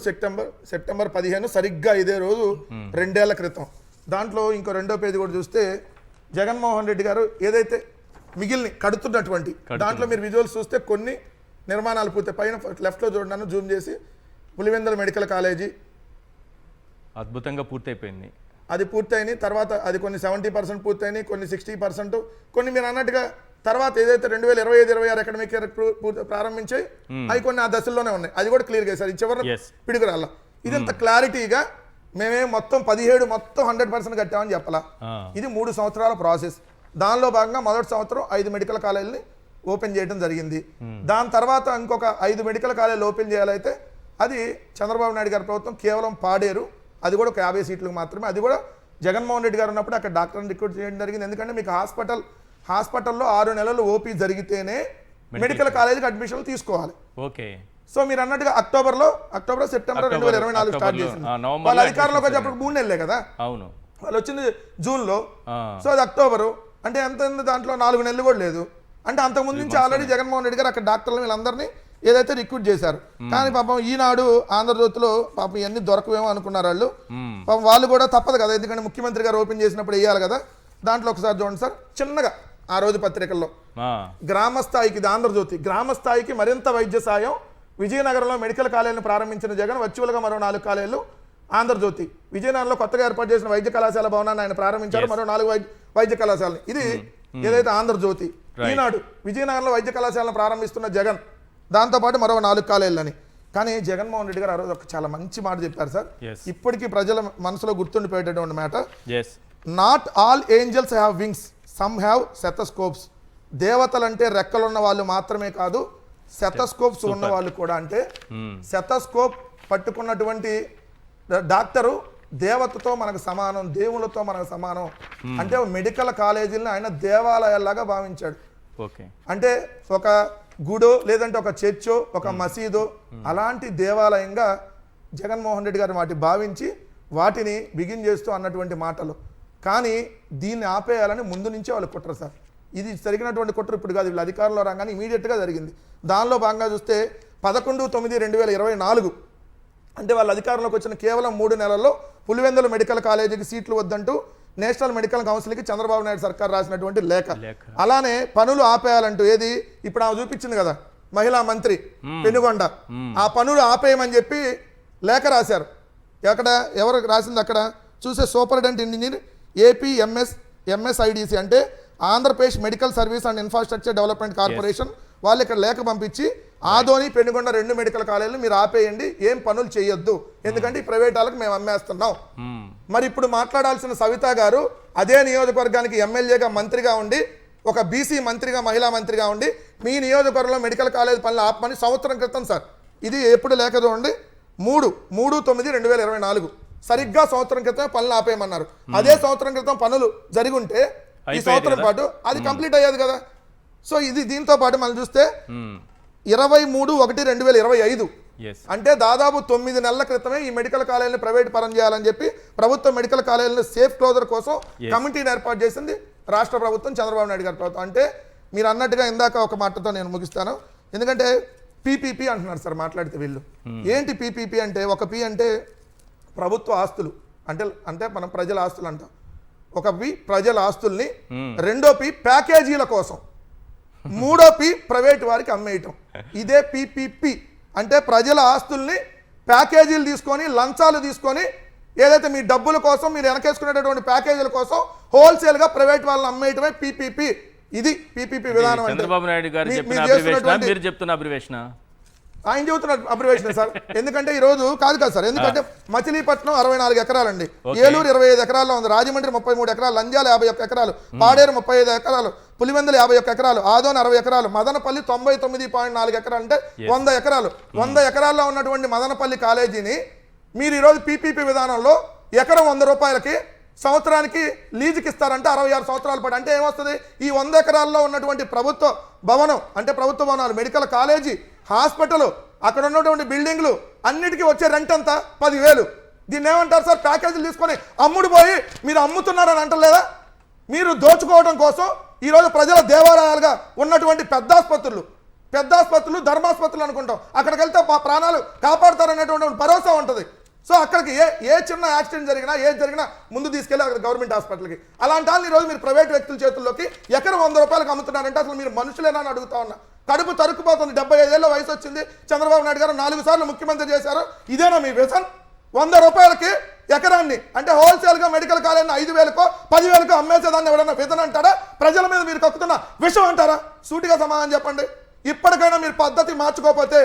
H: సెప్టెంబర్ 15 సరిగ్గా ఇదే రోజు 2 ఏళ్ల క్రితం. దాంట్లో ఇంకో 2వ పేజీ కూడా చూస్తే జగన్మోహన్ రెడ్డి గారు ఏదైతే మిగిలిన కడుతున్నటువంటి దాంట్లో మీరు విజువల్స్ చూస్తే కొన్ని నిర్మాణాలు పూర్తి. పైన లెఫ్ట్లో చూడడానికి జూమ్ చేసి పులివెందుల మెడికల్ కాలేజీ
A: అద్భుతంగా పూర్తయిపోయింది.
H: అది పూర్తయినాయి. తర్వాత అది కొన్ని 70% పూర్తయినాయి, కొన్ని 60%, కొన్ని మీరు అన్నట్టుగా తర్వాత ఏదైతే 2025-26 అకాడమిక్ ఇయర్ ప్రారంభించాయి అవి కొన్ని ఆ దశల్లోనే ఉన్నాయి. అది కూడా క్లియర్గా వేశారు. ఈ చివరి పిడుగు రాళ్ళ ఇదంత క్లారిటీగా మేమే మొత్తం 17 మొత్తం 100% కట్టామని చెప్పాలా. ఇది 3 సంవత్సరాల ప్రాసెస్. దానిలో భాగంగా మొదటి సంవత్సరం 5 మెడికల్ కాలేజీని ఓపెన్ చేయడం జరిగింది. దాని తర్వాత ఇంకొక 5 మెడికల్ కాలేజీలు ఓపెన్ చేయాలైతే అది చంద్రబాబు నాయుడు గారి ప్రభుత్వం కేవలం పాడేరు, అది కూడా ఒక 50 సీట్లకు మాత్రమే. అది కూడా జగన్మోహన్ రెడ్డి గారు ఉన్నప్పుడు అక్కడ డాక్టర్ని రిక్రూట్ చేయడం జరిగింది. ఎందుకంటే మీకు హాస్పిటల్లో 6 నెలలు ఓపీ జరిగితేనే మెడికల్ కాలేజీకి అడ్మిషన్లు తీసుకోవాలి.
A: ఓకే.
H: సో మీరు అన్నట్టుగా అక్టోబర్ సెప్టెంబర్ 2024 స్టార్ట్ చేసింది. వాళ్ళ అధికారంలోకి వచ్చేప్పుడు 3 నెలలే కదా.
A: అవును,
H: వాళ్ళు వచ్చింది జూన్లో. సో అది అక్టోబరు అంటే ఎంత దాంట్లో 4 నెలలు కూడా లేదు. అంటే అంతకుముందు నుంచి ఆల్రెడీ జగన్మోహన్ రెడ్డి గారు అక్కడ డాక్టర్లు వీళ్ళందరినీ ఏదైతే రిక్రూట్ చేశారు. కానీ పాపం ఈనాడు ఆంధ్రజ్యోతిలో పాపం ఇవన్నీ దొరకవేమో అనుకున్నారు వాళ్ళు. పాపం వాళ్ళు కూడా తప్పదు కదా, ఎందుకంటే ముఖ్యమంత్రి గారు ఓపెన్ చేసినప్పుడు వేయాలి కదా. దాంట్లో ఒకసారి చూడండి సార్, చిన్నగా ఆ రోజు పత్రికల్లో గ్రామ స్థాయికి, ఇది ఆంధ్రజ్యోతి, గ్రామ స్థాయికి మరింత వైద్య సాయం, విజయనగరంలో మెడికల్ కాలేజీలను ప్రారంభించిన జగన్, వర్చువల్గా మరో 4 కాలేజీలు. ఆంధ్రజ్యోతి, విజయనగరంలో కొత్తగా ఏర్పాటు చేసిన వైద్య కళాశాల భవనాన్ని ఆయన ప్రారంభించారు, మరో 4 వైద్య కళాశాలని. ఇది ఏదైతే ఆంధ్రజ్యోతి. ఈనాడు, విజయనగరంలో వైద్య కళాశాలను ప్రారంభిస్తున్న జగన్, దాంతోపాటు మరో 4 కాలేజీలని. కానీ జగన్మోహన్ రెడ్డి గారు ఆ రోజు ఒక చాలా మంచి మాట చెప్పారు సార్, ఇప్పటికీ ప్రజల మనసులో గుర్తుండిపోయేటటువంటి మాట. Not all angels have wings, some have stethoscopes. దేవతలంటే రెక్కలున్న వాళ్ళు మాత్రమే కాదు, సెథస్కోప్స్ ఉన్న వాళ్ళు కూడా. అంటే సెథస్కోప్ పట్టుకున్నటువంటి డాక్టరు దేవతతో మనకు సమానం, దేవుళ్ళతో మనకు సమానం. అంటే మెడికల్ కాలేజీలను ఆయన దేవాలయాల్లాగా భావించాడు. అంటే ఒక గుడో లేదంటే ఒక చర్చో ఒక మసీదో అలాంటి దేవాలయంగా జగన్మోహన్ రెడ్డి గారు వాటిని భావించి వాటిని బిగిన్ చేస్తూ అన్నటువంటి మాటలు. కానీ దీన్ని ఆపేయాలని ముందు నుంచే వాళ్ళు కుట్ర సార్. ఇది జరిగినటువంటి కుట్ర ఇప్పుడు కాదు, వీళ్ళు అధికారంలో రాగానే ఇమీడియట్గా జరిగింది. దానిలో భాగంగా చూస్తే 11/9/2024 అంటే వాళ్ళ అధికారంలోకి వచ్చిన కేవలం 3 నెలల్లో పులివెందుల మెడికల్ కాలేజీకి సీట్లు వద్దంటూ నేషనల్ మెడికల్ కౌన్సిల్కి చంద్రబాబు నాయుడు సర్కార్ రాసినటువంటి లేఖ. అలానే పనులు ఆపేయాలంటూ, ఏది ఇప్పుడు ఆమె చూపించింది కదా మహిళా మంత్రి పెనుగొండ, ఆ పనులు ఆపేయమని చెప్పి లేఖ రాశారు. ఎక్కడ ఎవరు రాసింది అక్కడ చూసే సూపరింటెండెంట్ ఇంజనీర్ ఏపీ ఎంఎస్ఐడిసి అంటే Andhra Pradesh medical service and infrastructure development corporation వాళ్ళు ఇక్కడ లేఖ పంపించి ఆదోని పెనుగొండ 2 మెడికల్ కాలేజీలు మీరు ఆపేయండి, ఏం పనులు చేయొద్దు, ఎందుకంటే ఈ ప్రైవేట్ వాళ్ళకి మేము అమ్మేస్తున్నాం. మరి ఇప్పుడు మాట్లాడాల్సిన సవిత గారు అదే నియోజకవర్గానికి ఎమ్మెల్యేగా మంత్రిగా ఉండి, ఒక బీసీ మంత్రిగా మహిళా మంత్రిగా ఉండి, మీ నియోజకవర్గంలో మెడికల్ కాలేజ్ పనులు ఆపమని సంవత్సరం క్రితం సార్, ఇది ఎప్పుడు లేఖ చూడండి 3/9/2024 సరిగ్గా సంవత్సరం క్రితం పనులు ఆపేయమన్నారు. అదే సంవత్సరం క్రితం పనులు జరిగి ఉంటే ఈ సంవత్సరం పాటు అది కంప్లీట్ అయ్యేది కదా. సో ఇది దీంతో పాటు మనం చూస్తే 23/1/2025 అంటే దాదాపు 9 నెలల క్రితమే ఈ మెడికల్ కాలేజీని ప్రైవేట్ పరం చేయాలని చెప్పి ప్రభుత్వ మెడికల్ కాలేజీలను సేఫ్ క్లోజర్ కోసం కమిటీని ఏర్పాటు చేసింది రాష్ట్ర ప్రభుత్వం, చంద్రబాబు నాయుడు గారి ప్రభుత్వం. అంటే మీరు అన్నట్టుగా ఇందాక ఒక మాటతో నేను ముగిస్తాను, ఎందుకంటే పీపీపీ అంటున్నారు సార్ మాట్లాడితే వీళ్ళు. ఏంటి పీపీపీ అంటే, ఒక పీ అంటే ప్రభుత్వ ఆస్తులు, అంటే మనం ప్రజల ఆస్తులు అంటాం. ఒక పీ ప్రజల ఆస్తుల్ని, రెండో పీ ప్యాకేజీల కోసం, మూడో పీ ప్రైవేట్ వారికి అమ్మేయటం. ఇదే పీపీపీ అంటే ప్రజల ఆస్తుల్ని ప్యాకేజీలు తీసుకొని, లంచాలు తీసుకొని, ఏదైతే మీ డబ్బుల కోసం మీరు వెనకేసుకునేటటువంటి ప్యాకేజీల కోసం హోల్సేల్గా ప్రైవేట్ వాళ్ళని అమ్మేయటమే పీపీపీ. ఇది పీపీపీ విధానం.
A: చంద్రబాబు నాయుడు గారు చెప్పిన అబ్రివేషన్, మీరు చెప్తున్న అబ్రివేషన్
H: ఆయన చెబుతున్న అబ్రివేషన్ సార్. ఎందుకంటే ఈ రోజు కాదు సార్, ఎందుకంటే మచిలీపట్నం 64 ఎకరాలండి, ఏలూరు 25 ఎకరాల్లో ఉంది, రాజమండ్రి 33 ఎకరాలు, నంద్యాల 51 ఎకరాలు, పాడేరు 35 ఎకరాలు, పులివెందులు 50 ఎకరాలు, ఆదోన్ 60 ఎకరాలు, మదనపల్లి 99.4 ఎకరాలు, అంటే 100 ఎకరాలు. 100 ఎకరాల్లో ఉన్నటువంటి మదనపల్లి కాలేజీని మీరు ఈరోజు పీపీపీ విధానంలో ఎకరం 100 రూపాయలకి సంవత్సరానికి లీజుకి ఇస్తారంటే 66 సంవత్సరాల పాటు. అంటే ఏమొస్తుంది, ఈ 100 ఎకరాల్లో ఉన్నటువంటి ప్రభుత్వ భవనం, అంటే ప్రభుత్వ భవనాలు, మెడికల్ కాలేజీ, హాస్పిటల్, అక్కడ ఉన్నటువంటి బిల్డింగ్లు అన్నిటికీ వచ్చే రెంట్ అంతా 10,000. దీన్ని ఏమంటారు సార్, ప్యాకేజీలు తీసుకొని అమ్ముడు పోయి మీరు అమ్ముతున్నారని అంటలేదా? మీరు దోచుకోవడం కోసం ఈరోజు ప్రజల దేవాలయాలుగా ఉన్నటువంటి పెద్ద ఆసుపత్రులు ధర్మాసుపత్రులు అనుకుంటాం, అక్కడికి వెళ్తే ప్రాణాలు కాపాడతారనేటువంటి భరోసా ఉంటుంది. సో అక్కడికి ఏ చిన్న యాక్సిడెంట్ జరిగినా ఏది జరిగినా ముందు తీసుకెళ్ళి అక్కడ గవర్నమెంట్ హాస్పిటల్కి. అలాంటి వాళ్ళు ఈరోజు మీరు ప్రైవేట్ వ్యక్తుల చేతుల్లోకి ఎకరం 100 రూపాయలకు అమ్ముతున్నారంటే అసలు మీరు మనుషులేనా అని అడుగుతా ఉన్నా. కడుపు తరుక్కుపోతుంది. 75 ఏళ్ళ వయసు వచ్చింది, చంద్రబాబు నాయుడు గారు 4 సార్లు ముఖ్యమంత్రి చేశారు. ఇదేనా మీ విజన్? 100 రూపాయలకి ఎకరాన్ని, అంటే హోల్సేల్గా మెడికల్ కాలేజీని 5,000కో 10,000కో అమ్మేసేదాన్ని ఎవడన్నా విజన్ అంటారా? ప్రజల మీద మీరు కక్కుతున్న విషం అంటారా? సూటిగా సమాధానం చెప్పండి. ఇప్పటికైనా మీరు పద్ధతి మార్చుకోకపోతే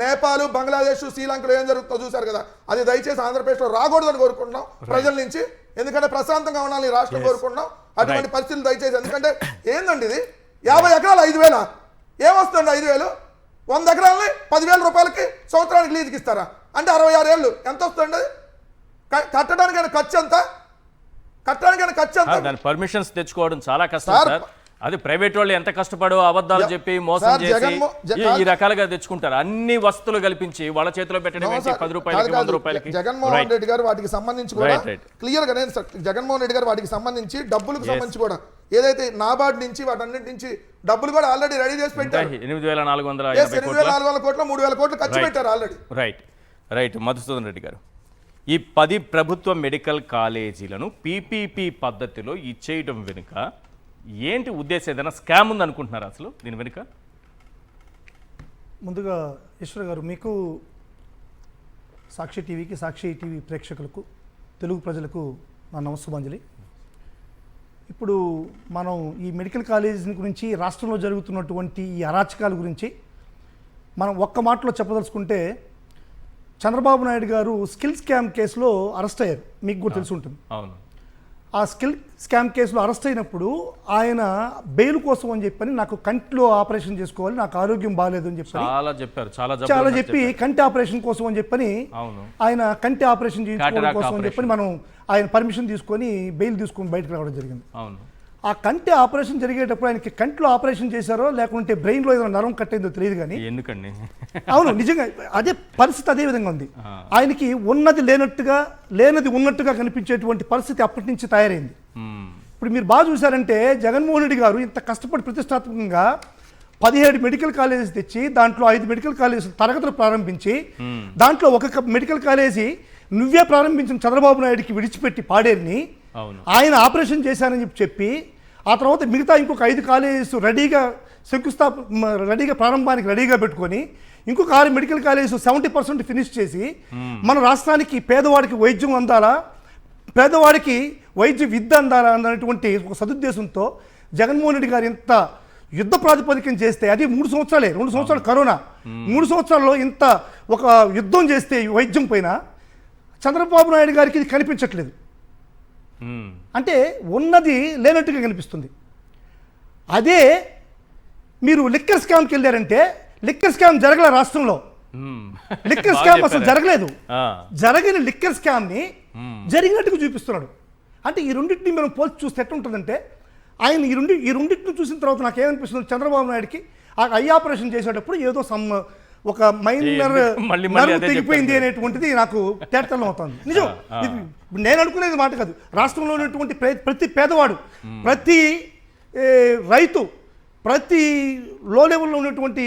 H: నేపాల్, బంగ్లాదేశ్, శ్రీలంకలో ఏం జరుగుతుందో చూశారు కదా, అది దయచేసి ఆంధ్రప్రదేశ్లో రాకూడదని కోరుకుంటున్నాం ప్రజల నుంచి. ఎందుకంటే ప్రశాంతంగా ఉండాలని ఈ రాష్ట్రం కోరుకుంటున్నాం. అటువంటి పరిస్థితులు దయచేసి, ఎందుకంటే ఏందండి ఇది 50 ఎకరాలు 5,000 ఏమొస్తుందండి? 5,000 100 ఎకరాలని 10,000 రూపాయలకి సంవత్సరానికి లీజుకి ఇస్తారా? అంటే 66 ఏళ్ళు ఎంత వస్తుంది? కట్టడానికైనా ఖర్చు ఎంత?
A: దాని పర్మిషన్స్ తెచ్చుకోవడం చాలా కష్టం సార్. అది ప్రైవేట్ వాళ్ళు ఎంత కష్టపడో అబద్ధాలు చెప్పి మోసం చేసి ఈ రకాలుగా తెచ్చుకుంటారు. అన్ని వస్తువులు కల్పించి వాళ్ళ చేతిలో పెట్టడం 10 రూపాయలకి 100 రూపాయలకి.
H: జగన్మోహన్ రెడ్డి గారు వాటికి సంబంధించి కూడా క్లియర్ గా నేను జగన్మోహన్ రెడ్డి గారు వాటికి సంబంధించి డబ్బులకు సంబంధించి కూడా ఏదైతే నాబార్డ్ నుంచి వాటన్నిటి నుంచి డబ్బులు కూడా ఆల్రెడీ రెడీ చేసి పెట్టారు. 8,450 కోట్లు 3,000 కోట్లు ఖర్చు పెట్టారు ఆల్రెడీ.
A: రైట్ మధుసూదన్ రెడ్డి గారు, ఈ 10 ప్రభుత్వ మెడికల్ కాలేజీలను పీపీపీ పద్ధతిలో ఇచ్చేయడం వెనుక ఏంటి ఉద్దేశం? ఏదైనా స్కామ్ ఉంది అనుకుంటున్నారా అసలు దీని వెనుక?
I: ముందుగా ఈశ్వర్ గారు, మీకు సాక్షి టీవీకి, సాక్షి టీవీ ప్రేక్షకులకు, తెలుగు ప్రజలకు నా నమస్సుమాంజలి. ఇప్పుడు మనం ఈ మెడికల్ కాలేజీ గురించి, రాష్ట్రంలో జరుగుతున్నటువంటి ఈ అరాచకాల గురించి మనం ఒక్క మాటలో చెప్పదలుచుకుంటే, చంద్రబాబు నాయుడు గారు స్కిల్ స్కామ్ కేసులో అరెస్ట్ అయ్యారు, మీకు కూడా తెలిసి ఉంటుంది.
A: అవును.
I: ఆ స్కిల్ స్కామ్ కేసులో అరెస్ట్ అయినప్పుడు ఆయన బెయిల్ కోసం అని చెప్పని నాకు కంటిలో ఆపరేషన్ చేసుకోవాలి, నాకు ఆరోగ్యం బాగాలేదు అని చెప్పి చాలా చెప్పి కంటి ఆపరేషన్ కోసం అని చెప్పని ఆయన కంటి ఆపరేషన్ చేయించుకోవడం కోసం అని చెప్పని మనం ఆయన పర్మిషన్ తీసుకొని బెయిల్ తీసుకొని బయటకు రావడం జరిగింది. ఆ కంటి ఆపరేషన్ జరిగేటప్పుడు ఆయనకి కంటిలో ఆపరేషన్ చేశారో లేకుంటే బ్రెయిన్లో ఏదైనా నరం కట్టయిందో తెలియదు కానీ, ఎందుకండి అవును నిజంగా అదే పరిస్థితి అదే విధంగా ఉంది. ఆయనకి ఉన్నది లేనట్టుగా, లేనది ఉన్నట్టుగా కనిపించేటువంటి పరిస్థితి అప్పటి నుంచి తయారైంది. ఇప్పుడు మీరు బాగా చూసారంటే జగన్మోహన్ రెడ్డి గారు ఇంత కష్టపడి ప్రతిష్టాత్మకంగా 17 మెడికల్ కాలేజెస్ తెచ్చి దాంట్లో 5 మెడికల్ కాలేజీ తరగతులు ప్రారంభించి దాంట్లో ఒక మెడికల్ కాలేజీ నువ్వే ప్రారంభించిన చంద్రబాబు నాయుడికి విడిచిపెట్టి పాడేరుని ఆయన ఆపరేషన్ చేశానని చెప్పి ఆ తర్వాత మిగతా ఇంకొక 5 కాలేజెస్ రెడీగా రెడీగా ప్రారంభానికి రెడీగా పెట్టుకొని ఇంకొక 6 మెడికల్ కాలేజెస్ 70% ఫినిష్ చేసి మన రాష్ట్రానికి పేదవాడికి వైద్యం అందాలా, పేదవాడికి వైద్య విద్య అందాలా అన్నటువంటి ఒక సదుద్దేశంతో జగన్మోహన్ రెడ్డి గారు ఇంత యుద్ధ ప్రాతిపదికన చేస్తే, అది 3 సంవత్సరాలే, 2 సంవత్సరాలు కరోనా, 3 సంవత్సరాల్లో ఇంత ఒక యుద్ధం చేస్తే వైద్యం పైన చంద్రబాబు నాయుడు గారికి ఇది కనిపించట్లేదు. అంటే ఉన్నది లేనట్టుగా కనిపిస్తుంది. అదే మీరు లిక్కర్ స్కామ్కి వెళ్ళారంటే లిక్కర్ స్కామ్ జరగల రాష్ట్రంలో, లిక్కర్ స్కామ్ అసలు జరగలేదు. జరిగిన లిక్కర్ స్కామ్ని జరిగినట్టుగా చూపిస్తున్నాడు. అంటే ఈ రెండింటిని మనం పోల్చి చూస్తే ఎట్లా ఉంటుందంటే, ఆయన ఈ రెండింటిని చూసిన తర్వాత నాకు ఏమనిపిస్తుంది, చంద్రబాబు నాయుడికి ఆ ఐ ఆపరేషన్ చేసేటప్పుడు ఏదో ఒక మైనర్ తెగిపోయింది అనేటువంటిది నాకు తేటతలం అవుతుంది. నిజం, నేను అనుకునేది మాట కాదు. రాష్ట్రంలో ఉన్నటువంటి ప్రతి పేదవాడు, ప్రతి రైతు, ప్రతి లో లెవెల్లో ఉన్నటువంటి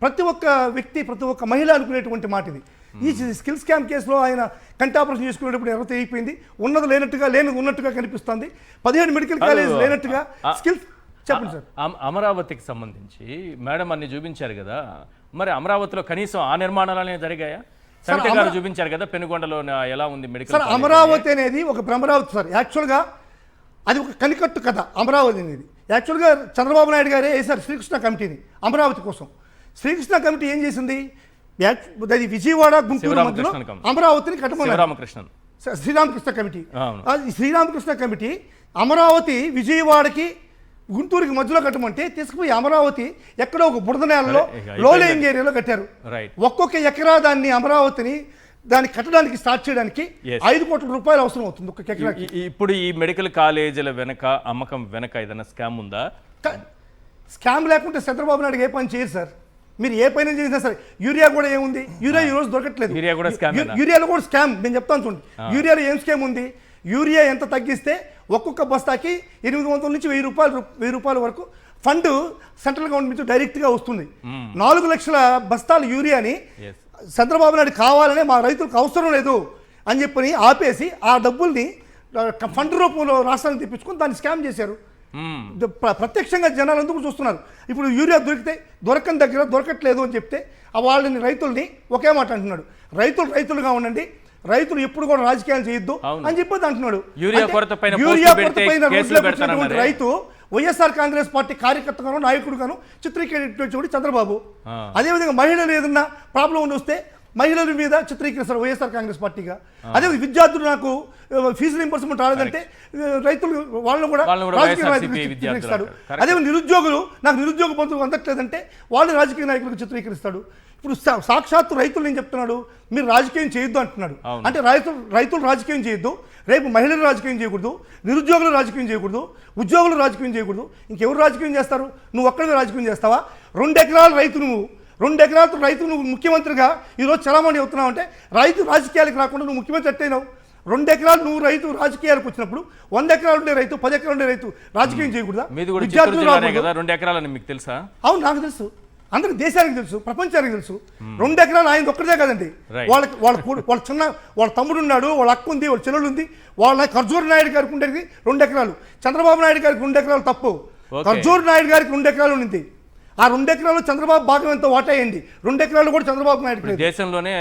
I: ప్రతి ఒక్క వ్యక్తి, ప్రతి ఒక్క మహిళ అనుకునేటువంటి మాట ఇది. ఈ స్కిల్ స్కామ్ కేసులో ఆయన కంటి ఆపరేషన్ చేసుకునేటప్పుడు ఎవరు తెగిపోయింది, ఉన్నది లేనట్టుగా, లేనిది ఉన్నట్టుగా కనిపిస్తుంది. 17 మెడికల్ కాలేజ్ లేనట్టుగా స్కిల్. చెప్పండి సార్.
A: అమరావతికి సంబంధించి మేడం అన్ని చూపించారు కదా, మరి అమరావతిలో కనీసం ఆ నిర్మాణాలనే జరిగాయా? సవిత గారు చూపించారు కదా పెనుగొండలో ఎలా ఉంది మెడికల్.
I: సార్ అమరావతి అనేది ఒక భ్రమరావతి సార్. యాక్చువల్గా అది ఒక కనికట్టు కథ. అమరావతి అనేది యాక్చువల్గా చంద్రబాబు నాయుడు గారే వేశారు శ్రీకృష్ణ కమిటీని అమరావతి కోసం. శ్రీకృష్ణ కమిటీ ఏం చేసింది, అది విజయవాడ గుంటూరు మధ్యలో
A: శివరామకృష్ణన్ కమిటీ.
I: అమరావతిని కట్టమన్నారు
A: శివరామకృష్ణన్
I: శ్రీరామకృష్ణ కమిటీ.
A: అవును.
I: అది శ్రీరామకృష్ణ కమిటీ అమరావతి విజయవాడకి గుంటూరుకి మధ్యలో కట్టమంటే తీసుకుపోయి అమరావతి ఎక్కడో ఒక బురద నేలలో
A: అయిపోయింది.
I: లో లేయింగ్ ఏరియాలో కట్టారు.
A: రైట్.
I: ఒక్కొక్క ఎకరా దాన్ని అమరావతిని దాన్ని కట్టడానికి స్టార్ట్ చేయడానికి
A: Yes.
I: 5 కోట్ల రూపాయలు అవసరం అవుతుంది ఒక్కొక్క ఎకరాకి.
A: ఇప్పుడు ఈ మెడికల్ కాలేజీల వెనక అమ్మకం వెనక ఏదైనా స్కామ్ ఉందా?
I: స్కామ్ లేకుంటే చంద్రబాబు నాయుడు ఏ పని చేయరు సార్. మీరు ఏ పైన చేసినా సరే యూరియా కూడా ఏముంది, యూరియా ఈ రోజు దొరకట్లేదు.
A: యూరియా కూడా scam ఏనా?
I: యూరియాలో కూడా స్కామ్. నేను చెప్తాను చూడండి, యూరియాలో ఏం స్కామ్ ఉంది. యూరియా ఎంత తగ్గిస్తే ఒక్కొక్క బస్తాకి 800 నుంచి 1000 రూపాయల వరకు ఫండ్ సెంట్రల్ గవర్నమెంట్ నుంచి డైరెక్ట్గా వస్తుంది. 4 లక్షల బస్తాల యూరియాని
A: Yes.
I: చంద్రబాబు నాయుడు కావాలనే మా రైతులకు అవసరం లేదు అని చెప్పని ఆపేసి ఆ డబ్బుల్ని ఫండ్ రూపంలో రాష్ట్రానికి తెప్పించుకొని దాన్ని స్కామ్ చేశారు. ప్రత్యక్షంగా జనాలు ఎందుకు చూస్తున్నారు. ఇప్పుడు యూరియా దొరకని దగ్గర దొరకట్లేదు అని చెప్తే వాళ్ళని రైతుల్ని ఒకే మాట అంటున్నాడు, రైతులుగా ఉండండి, రైతులు ఎప్పుడు కూడా రాజకీయాలు చేయొద్దు అని చెప్పి అంటున్నాడు.
A: యూరియా
I: అంటే
A: కొరత పైన
I: యూరియా
A: పోస్టులు
I: కొరత
A: పెడితే
I: పైన
A: కేసులు
I: రోడ్లకు
A: పెడతానన్నారే.
I: వచ్చినటువంటి రైతు వైఎస్ఆర్ కాంగ్రెస్ పార్టీ కార్యకర్తగాను నాయకుడుగాను చిత్రీకరించేవాడు చంద్రబాబు. అదేవిధంగా మహిళలు ఏదన్నా ప్రాబ్లం ఉండి వస్తే మహిళల మీద చిత్రీకరిస్తారు వైఎస్ఆర్ కాంగ్రెస్ పార్టీగా. అదే విద్యార్థులు నాకు ఫీజు రింబర్స్మెంట్ రాలేదంటే రైతులు వాళ్ళని కూడా రాజకీయ నాయకులు చిత్రీకరిస్తాడు. అదే నిరుద్యోగులు నాకు నిరుద్యోగ బంధువులు అందట్లేదంటే వాళ్ళు రాజకీయ నాయకులకు చిత్రీకరిస్తాడు. ఇప్పుడు సాక్షాత్తు రైతులు నేను చెప్తున్నాడు, మీరు రాజకీయం చేయొద్దు అంటున్నాడు. అంటే రైతులు రాజకీయం చేయొద్దు, రేపు మహిళలు రాజకీయం చేయకూడదు, నిరుద్యోగులు రాజకీయం చేయకూడదు, ఉద్యోగులు రాజకీయం చేయకూడదు. ఇంకెవరు రాజకీయం చేస్తారు? నువ్వు ఒక్కడే రాజకీయం చేస్తావా? 2 ఎకరాల రైతు నువ్వు, 2 ఎకరాలతో రైతు నువ్వు ముఖ్యమంత్రిగా ఈరోజు చలామణి అవుతున్నావు అంటే రైతు రాజకీయాలకు రాకుండా నువ్వు ముఖ్యమంత్రి అట్టయినావు. 2 ఎకరాలు నువ్వు రైతు రాజకీయాలకు వచ్చినప్పుడు 100 ఎకరాలు ఉండే రైతు 10 ఎకరాలు ఉండే రైతు రాజకీయం చేయకూడదా?
A: మీది కూడా చిత్తూరు జిల్లానే కదా, 2 ఎకరాలని మీకు తెలుసా?
I: అవును, నాకు తెలుసు, అందరికి దేశానికి తెలుసు, ప్రపంచానికి తెలుసు. 2 ఎకరాలు ఆయన ఒక్కడే కదండి. వాళ్ళ తమ్ముడు ఉన్నాడు, వాళ్ళ అక్క ఉంది, వాళ్ళ చెల్లెలు ఉంది. వాళ్ళ ఖర్జూర్ నాయుడు గారికి ఉండేది 2 ఎకరాలు, చంద్రబాబు నాయుడు గారికి 2 ఎకరాలు తప్పు. ఖర్జూర్ నాయుడు గారికి 2 ఎకరాలు ఉంది. ఆ 2 ఎకరాలు చంద్రబాబు భాగం ఎంతో వాటాయండి. 2 ఎకరాలు కూడా చంద్రబాబు నాయుడు
A: దేశంలోనే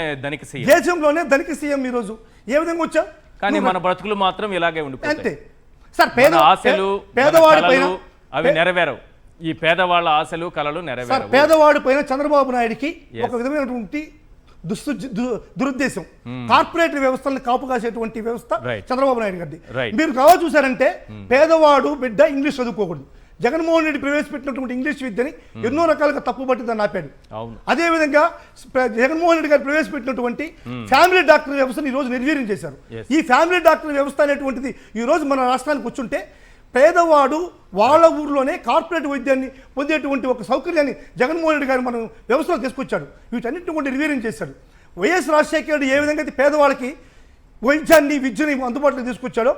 I: ధనిక సీఎం ఈ రోజు ఏ విధంగా వచ్చా?
A: కానీ మన బ్రతుకులు మాత్రం ఇలాగే ఉండిపోతాయి.
I: అంతే సార్.
A: ఆశలు
I: పేదవాడి పైన
A: అవి నెరవేరవు. ఈ పేదవాళ్ళ ఆశలు కలలు
I: సార్,
A: నెరవేరవు.
I: పేదవాడి పైన చంద్రబాబు నాయుడికి ఒక విధమైనటువంటి దురుద్దేశం. కార్పొరేట్ వ్యవస్థలను కాపు కాసేటువంటి వ్యవస్థ చంద్రబాబు నాయుడు గారిది. మీరు కావాలి చూసారంటే పేదవాడు బిడ్డ ఇంగ్లీష్ చదువుకోకూడదు. జగన్మోహన్ రెడ్డి ప్రవేశపెట్టినటువంటి ఇంగ్లీష్ విద్యని ఎన్నో రకాలుగా తప్పుబట్టి దాన్ని ఆపాడు. అదేవిధంగా జగన్మోహన్ రెడ్డి గారు ప్రవేశపెట్టినటువంటి ఫ్యామిలీ డాక్టర్ వ్యవస్థను ఈ రోజు నిర్వీర్యం చేశారు. ఈ ఫ్యామిలీ డాక్టర్ వ్యవస్థ అనేటువంటిది ఈ రోజు మన రాష్ట్రానికి వచ్చుంటే పేదవాడు వాళ్ళ ఊర్లోనే కార్పొరేట్ వైద్యాన్ని పొందేటువంటి ఒక సౌకర్యాన్ని జగన్మోహన్ రెడ్డి గారు మనం వ్యవస్థలో తీసుకొచ్చాడు. వీటన్నిటిని కూడా నిర్వీర్యం చేశాడు. వైఎస్ రాజశేఖర రెడ్డి ఏ విధంగా అయితే పేదవాళ్ళకి వైద్యాన్ని విద్యని అందుబాటులో తీసుకొచ్చాడో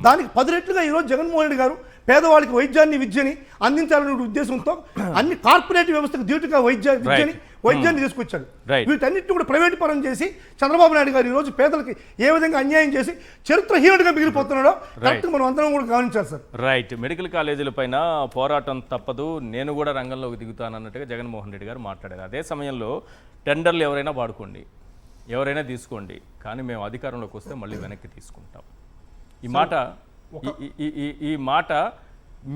I: దానికి 10 రెట్లుగా ఈరోజు జగన్మోహన్ రెడ్డి గారు పేదవాళ్ళకి వైద్యాన్ని విద్యని అందించాలనే ఉద్దేశంతో అన్ని కార్పొరేట్ వ్యవస్థకు ధీటుగా వైద్యాన్ని తీసుకొచ్చాడు. వీటన్నిటిని కూడా ప్రైవేట్ పరం చేసి చంద్రబాబు నాయుడు గారు ఈరోజు పేదలకి ఏ విధంగా అన్యాయం చేసి చరిత్రహీనుడిగా మిగిలిపోతున్నాడో కరెక్ట్ మనం అందరం కూడా గమనించాలి సార్.
A: రైట్. మెడికల్ కాలేజీల పైన పోరాటం తప్పదు, నేను కూడా రంగంలోకి దిగుతానన్నట్టుగా జగన్మోహన్ రెడ్డి గారు మాట్లాడారు. అదే సమయంలో టెండర్లు ఎవరైనా వాడుకోండి, ఎవరైనా తీసుకోండి, కానీ మేము అధికారంలోకి వస్తే మళ్ళీ వెనక్కి తీసుకుంటాం. ఈ మాట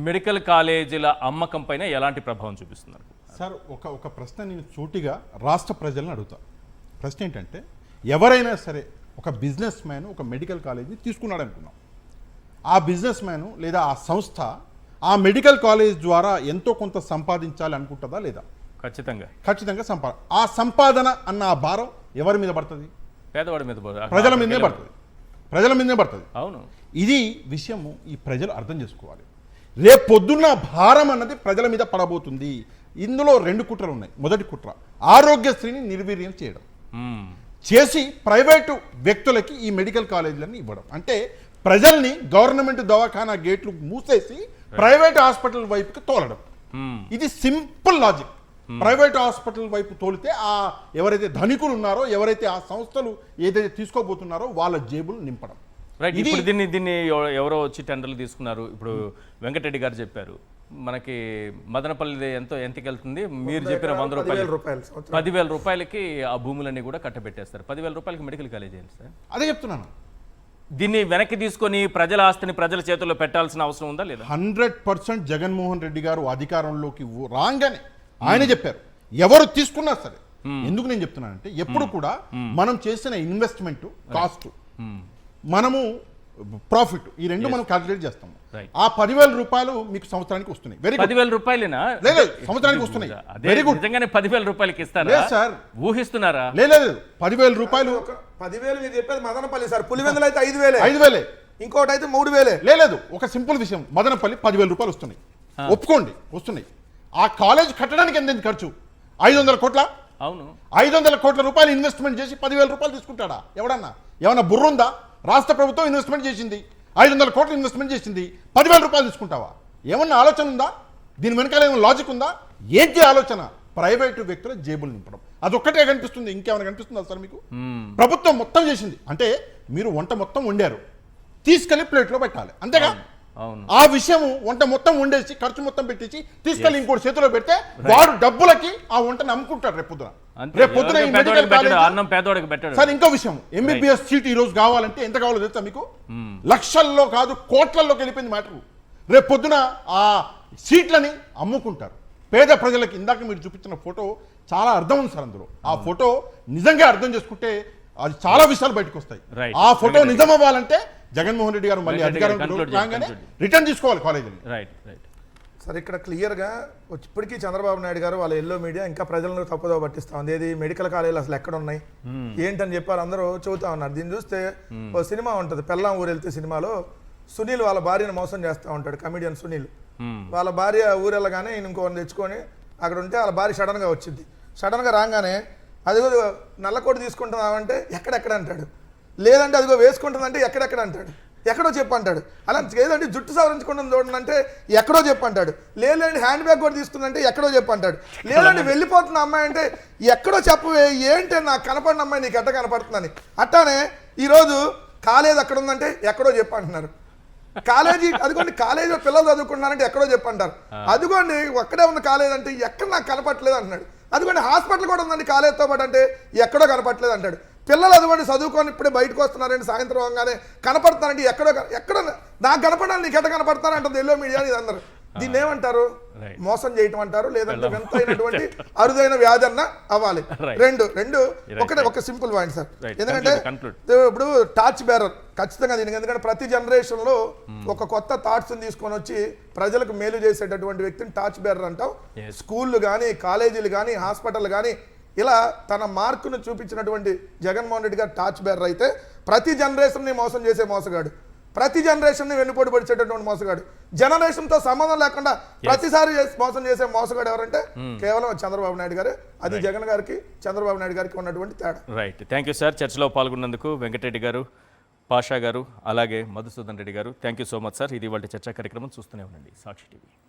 A: మెడికల్ కాలేజీల అమ్మకం పైన ఎలాంటి ప్రభావం చూపిస్తున్నారు
F: సార్? ఒక ప్రశ్న నేను సూటిగా రాష్ట్ర ప్రజలను అడుగుతా. ప్రశ్న ఏంటంటే, ఎవరైనా సరే ఒక బిజినెస్ మ్యాన్ ఒక మెడికల్ కాలేజీని తీసుకున్నాడు అనుకున్నాం. ఆ బిజినెస్ మ్యాను లేదా ఆ సంస్థ ఆ మెడికల్ కాలేజ్ ద్వారా ఎంతో కొంత సంపాదించాలి అనుకుంటుందా లేదా? ఖచ్చితంగా ఆ సంపాదన అన్న ఆ భారం ఎవరి మీద పడుతుంది?
A: పేదవాడి మీద,
F: ప్రజల మీదనే పడుతుంది.
A: అవును.
F: ఇది విషయము ఈ ప్రజలు అర్థం చేసుకోవాలి. రేపు పొద్దున్న భారం అన్నది ప్రజల మీద పడబోతుంది. ఇందులో 2 కుట్రలు ఉన్నాయి. మొదటి కుట్ర ఆరోగ్యశ్రీని నిర్వీర్యం చేయడం, చేసి ప్రైవేటు వ్యక్తులకి ఈ మెడికల్ కాలేజీలను ఇవ్వడం. అంటే ప్రజల్ని గవర్నమెంట్ దవాఖానా గేట్లు మూసేసి ప్రైవేట్ హాస్పిటల్ వైపుకి తోలడం. ఇది సింపుల్ లాజిక్. ప్రైవేట్ హాస్పిటల్ వైపు తోలితే ఆ ఎవరైతే ధనికులు ఉన్నారో, ఎవరైతే ఆ సంస్థలు ఏదైతే తీసుకోబోతున్నారో వాళ్ళ జేబులు నింపడం.
A: ఇప్పుడు దీన్ని ఎవరో వచ్చి టెండర్లు తీసుకున్నారు. ఇప్పుడు వెంకటరెడ్డి గారు చెప్పారు, మనకి మదనపల్లి ఎంతకి వెళ్తుంది, మీరు చెప్పిన 100 రూపాయలు 10,000 రూపాయలకి ఆ భూములన్నీ కూడా కట్టబెట్టేస్తారు. 10,000 రూపాయలకి మెడికల్ కాలేజ్ ఏంటి సార్?
F: అదే చెప్తున్నాను.
A: దీన్ని వెనక్కి తీసుకొని ప్రజల ఆస్తిని ప్రజల చేతుల్లో పెట్టాల్సిన అవసరం ఉందా లేదా?
F: 100% జగన్మోహన్ రెడ్డి గారు అధికారంలోకి రాగానే ఆయన చెప్పారు, ఎవరు తీసుకున్నా సరే ఎందుకు నేను చెప్తున్నానంటే ఎప్పుడు కూడా మనం చేసిన ఇన్వెస్ట్మెంట్ కాస్ట్ మనము ప్రాఫిట్ ఈ రెండు మనం క్యాలిక్యులేట్ చేస్తాము.
A: Right.
F: ఆ 10,000 రూపాయలు మీకు సంవత్సరానికి వస్తున్నాయి. Very good.
A: 10,000 రూపాయలేనా?
F: లేదు, సంవత్సరానికి వస్తున్నాయి.
A: అదే
F: వెరీ గుడ్.
A: నిజంగానే 10,000 రూపాయలకి ఇస్తారా?
F: లేదు సార్.
A: ఊహిస్తున్నారా?
F: లేదు 10,000 రూపాయలు.
H: 10,000 మీరు చెప్పేది మదనపల్లి సార్, పులివెందులు అయితే 5,000,
F: 5,000
H: ఇంకోటి అయితే 3,000.
F: లేదు ఒక సింపుల్ విషయం, మదనపల్లి 10,000 రూపాయలు వస్తున్నాయి. ఒప్పుకోండి వస్తున్నాయి. ఆ కాలేజ్ కట్టడానికి ఎంత ఖర్చు? 500 కోట్ల.
A: అవును,
F: 500 కోట్ల రూపాయలు ఇన్వెస్ట్మెంట్ చేసి 10,000 రూపాయలు తీసుకుంటాడా ఎవడన్నా? ఏమన్నా బుర్రుందా? రాష్ట్ర ప్రభుత్వం ఇన్వెస్ట్మెంట్ చేసింది, 500 కోట్లు ఇన్వెస్ట్మెంట్ చేసింది, 10,000 రూపాయలు తీసుకుంటావా? ఏమన్నా ఆలోచన ఉందా? దీని వెనకాల ఏమైనా లాజిక్ ఉందా? ఏంటి ఆలోచన? ప్రైవేటు వ్యక్తుల జేబులు నింపడం, అదొక్కటే కనిపిస్తుంది. ఇంకేమైనా కనిపిస్తుందా సార్ మీకు? ప్రభుత్వం మొత్తం చేసింది అంటే మీరు వంట మొత్తం వండారు, తీసుకెళ్లి ప్లేట్లో పెట్టాలి, అంతేగా?
A: అవును.
F: ఆ విషయం వంట మొత్తం వండేసి ఖర్చు మొత్తం పెట్టేసి తీసుకెళ్లి ఇంకోటి చేతిలో పెడితే వాడు డబ్బులకి ఆ వంటను అమ్ముకుంటారు రేపొద్దున. రేపొద్దున ఈ మెడికల్ కాలేజ్
A: అన్నం పేదోడికి పెట్టాడు.
F: సార్ ఇంకో విషయం, ఎంబీబీఎస్ సీట్ ఈ రోజు కావాలంటే ఎంత కావాలో తెలుసా మీకు? లక్షల్లో కాదు కోట్లలోకి వెళ్ళిపోయింది మ్యాటర్. రేపు పొద్దున ఆ సీట్లని అమ్ముకుంటారు పేద ప్రజలకి. ఇందాక మీరు చూపించిన ఫోటో చాలా అర్థం ఉంది సార్ అందులో. ఆ ఫోటో నిజంగా అర్థం చేసుకుంటే అది చాలా విషయాలు బయటకు వస్తాయి. ఆ ఫోటో నిజం అవ్వాలంటే జగన్మోహన్ రెడ్డి గారు మళ్ళీ అధికారం రాగానే రిటర్న్ తీసుకోవాలి కాలేజీని.
A: Right right.
H: సార్ ఇక్కడ క్లియర్గా ఇప్పటికీ చంద్రబాబు నాయుడు గారు వాళ్ళ ఎల్లో మీడియా ఇంకా ప్రజలను తప్పుదో పట్టిస్తా ఉంది. ఏది మెడికల్ కాలేజీలు అసలు ఎక్కడ ఉన్నాయి ఏంటని చెప్పారు, అందరూ చెబుతా ఉన్నారు. దీన్ని చూస్తే ఓ సినిమా ఉంటుంది, పెళ్ళాం ఊరెళ్తే సినిమాలో సునీల్ వాళ్ళ భార్యను మోసం చేస్తూ ఉంటాడు, కమిడియన్ సునీల్. వాళ్ళ భార్య ఊరెళ్ళగానే ఈయన ఇంకోని తెచ్చుకొని అక్కడ ఉంటే వాళ్ళ భార్య సడన్గా వచ్చింది. సడన్గా రాగానే అదిగో నల్లకోటి తీసుకుంటున్నావంటే ఎక్కడెక్కడ అంటాడు, లేదంటే అదిగో వేసుకుంటుందంటే ఎక్కడెక్కడ అంటాడు, ఎక్కడో చెప్పు అంటాడు. అలా లేదంటే జుట్టు సవరించుకుంటుంది చూడండి అంటే ఎక్కడో చెప్పు అంటాడు. లేదంటే హ్యాండ్ బ్యాగ్ కూడా తీసుకుందంటే ఎక్కడో చెప్పు అంటాడు. లేదంటే వెళ్ళిపోతున్న అమ్మాయి అంటే ఎక్కడో చెప్పవే, ఏంటి నాకు కనపడిన అమ్మాయి నీకు ఎట్ట కనపడుతుందని. అట్టానే ఈరోజు కాలేజ్ అక్కడ ఉందంటే ఎక్కడో చెప్పు అంటున్నారు. కాలేజీ అదిగోండి, కాలేజీలో పిల్లలు చదువుకుంటున్నారంటే ఎక్కడో చెప్పంటారు. అదిగోండి ఒక్కడే ఉన్న కాలేజ్ అంటే ఎక్కడ నాకు కనపట్లేదు అంటున్నాడు. అదిగోండి హాస్పిటల్ కూడా ఉందండి కాలేజ్తో పాటు అంటే ఎక్కడో కనపట్లేదు అంటాడు. పిల్లలు అదిగోండి చదువుకొని ఇప్పుడే బయటకు వస్తున్నారండి, సాయంత్రం అవగానే కనపడుతున్నారంటే ఎక్కడో నాకు కనపడాలి, నీకు ఎట్ట కనపడతానంటుంది ఎల్లో మీడియా. ఇది అందరు దీన్ని ఏమంటారు? మోసం చేయటం అంటారు, లేదంటే వింతైనటువంటి అరుదైన వ్యాధి అన్న అవ్వాలి. రెండు ఒకటే ఒక సింపుల్ పాయింట్ సార్. ఎందుకంటే ఇప్పుడు టార్చ్ బేరర్ ఖచ్చితంగా దీనికి, ఎందుకంటే ప్రతి జనరేషన్ లో ఒక కొత్త థాట్స్ తీసుకొని వచ్చి ప్రజలకు మేలు చేసేటటువంటి వ్యక్తిని టార్చ్ బేరర్ అంటాం. స్కూళ్ళు కానీ, కాలేజీలు కానీ, హాస్పిటల్ కానీ ఇలా తన మార్కును చూపించినటువంటి జగన్మోహన్ రెడ్డి గారు టార్చ్ బేరర్ అయితే, ప్రతి జనరేషన్ని మోసం చేసే మోసగాడు, ప్రతి జనరేషన్ని వెన్నుపోటు పడిచేటటువంటి మోసగాడు, జనరేషన్తో సంబంధం లేకుండా ప్రతిసారి మోసం చేసే మోసగాడు ఎవరంటే కేవలం చంద్రబాబు నాయుడు గారే. అది జగన్ గారికి, చంద్రబాబు నాయుడు గారికి ఉన్నటువంటి తేడా.
A: రైట్. Thank you sir. చర్చలో పాల్గొన్నందుకు వెంకటరెడ్డి గారు, పాషా గారు, అలాగే మధుసూదన్ రెడ్డి గారు, thank you so much sir. ఇది వాళ్ళ చర్చా కార్యక్రమం. చూస్తూనే ఉండండి సాక్షి టీవీ.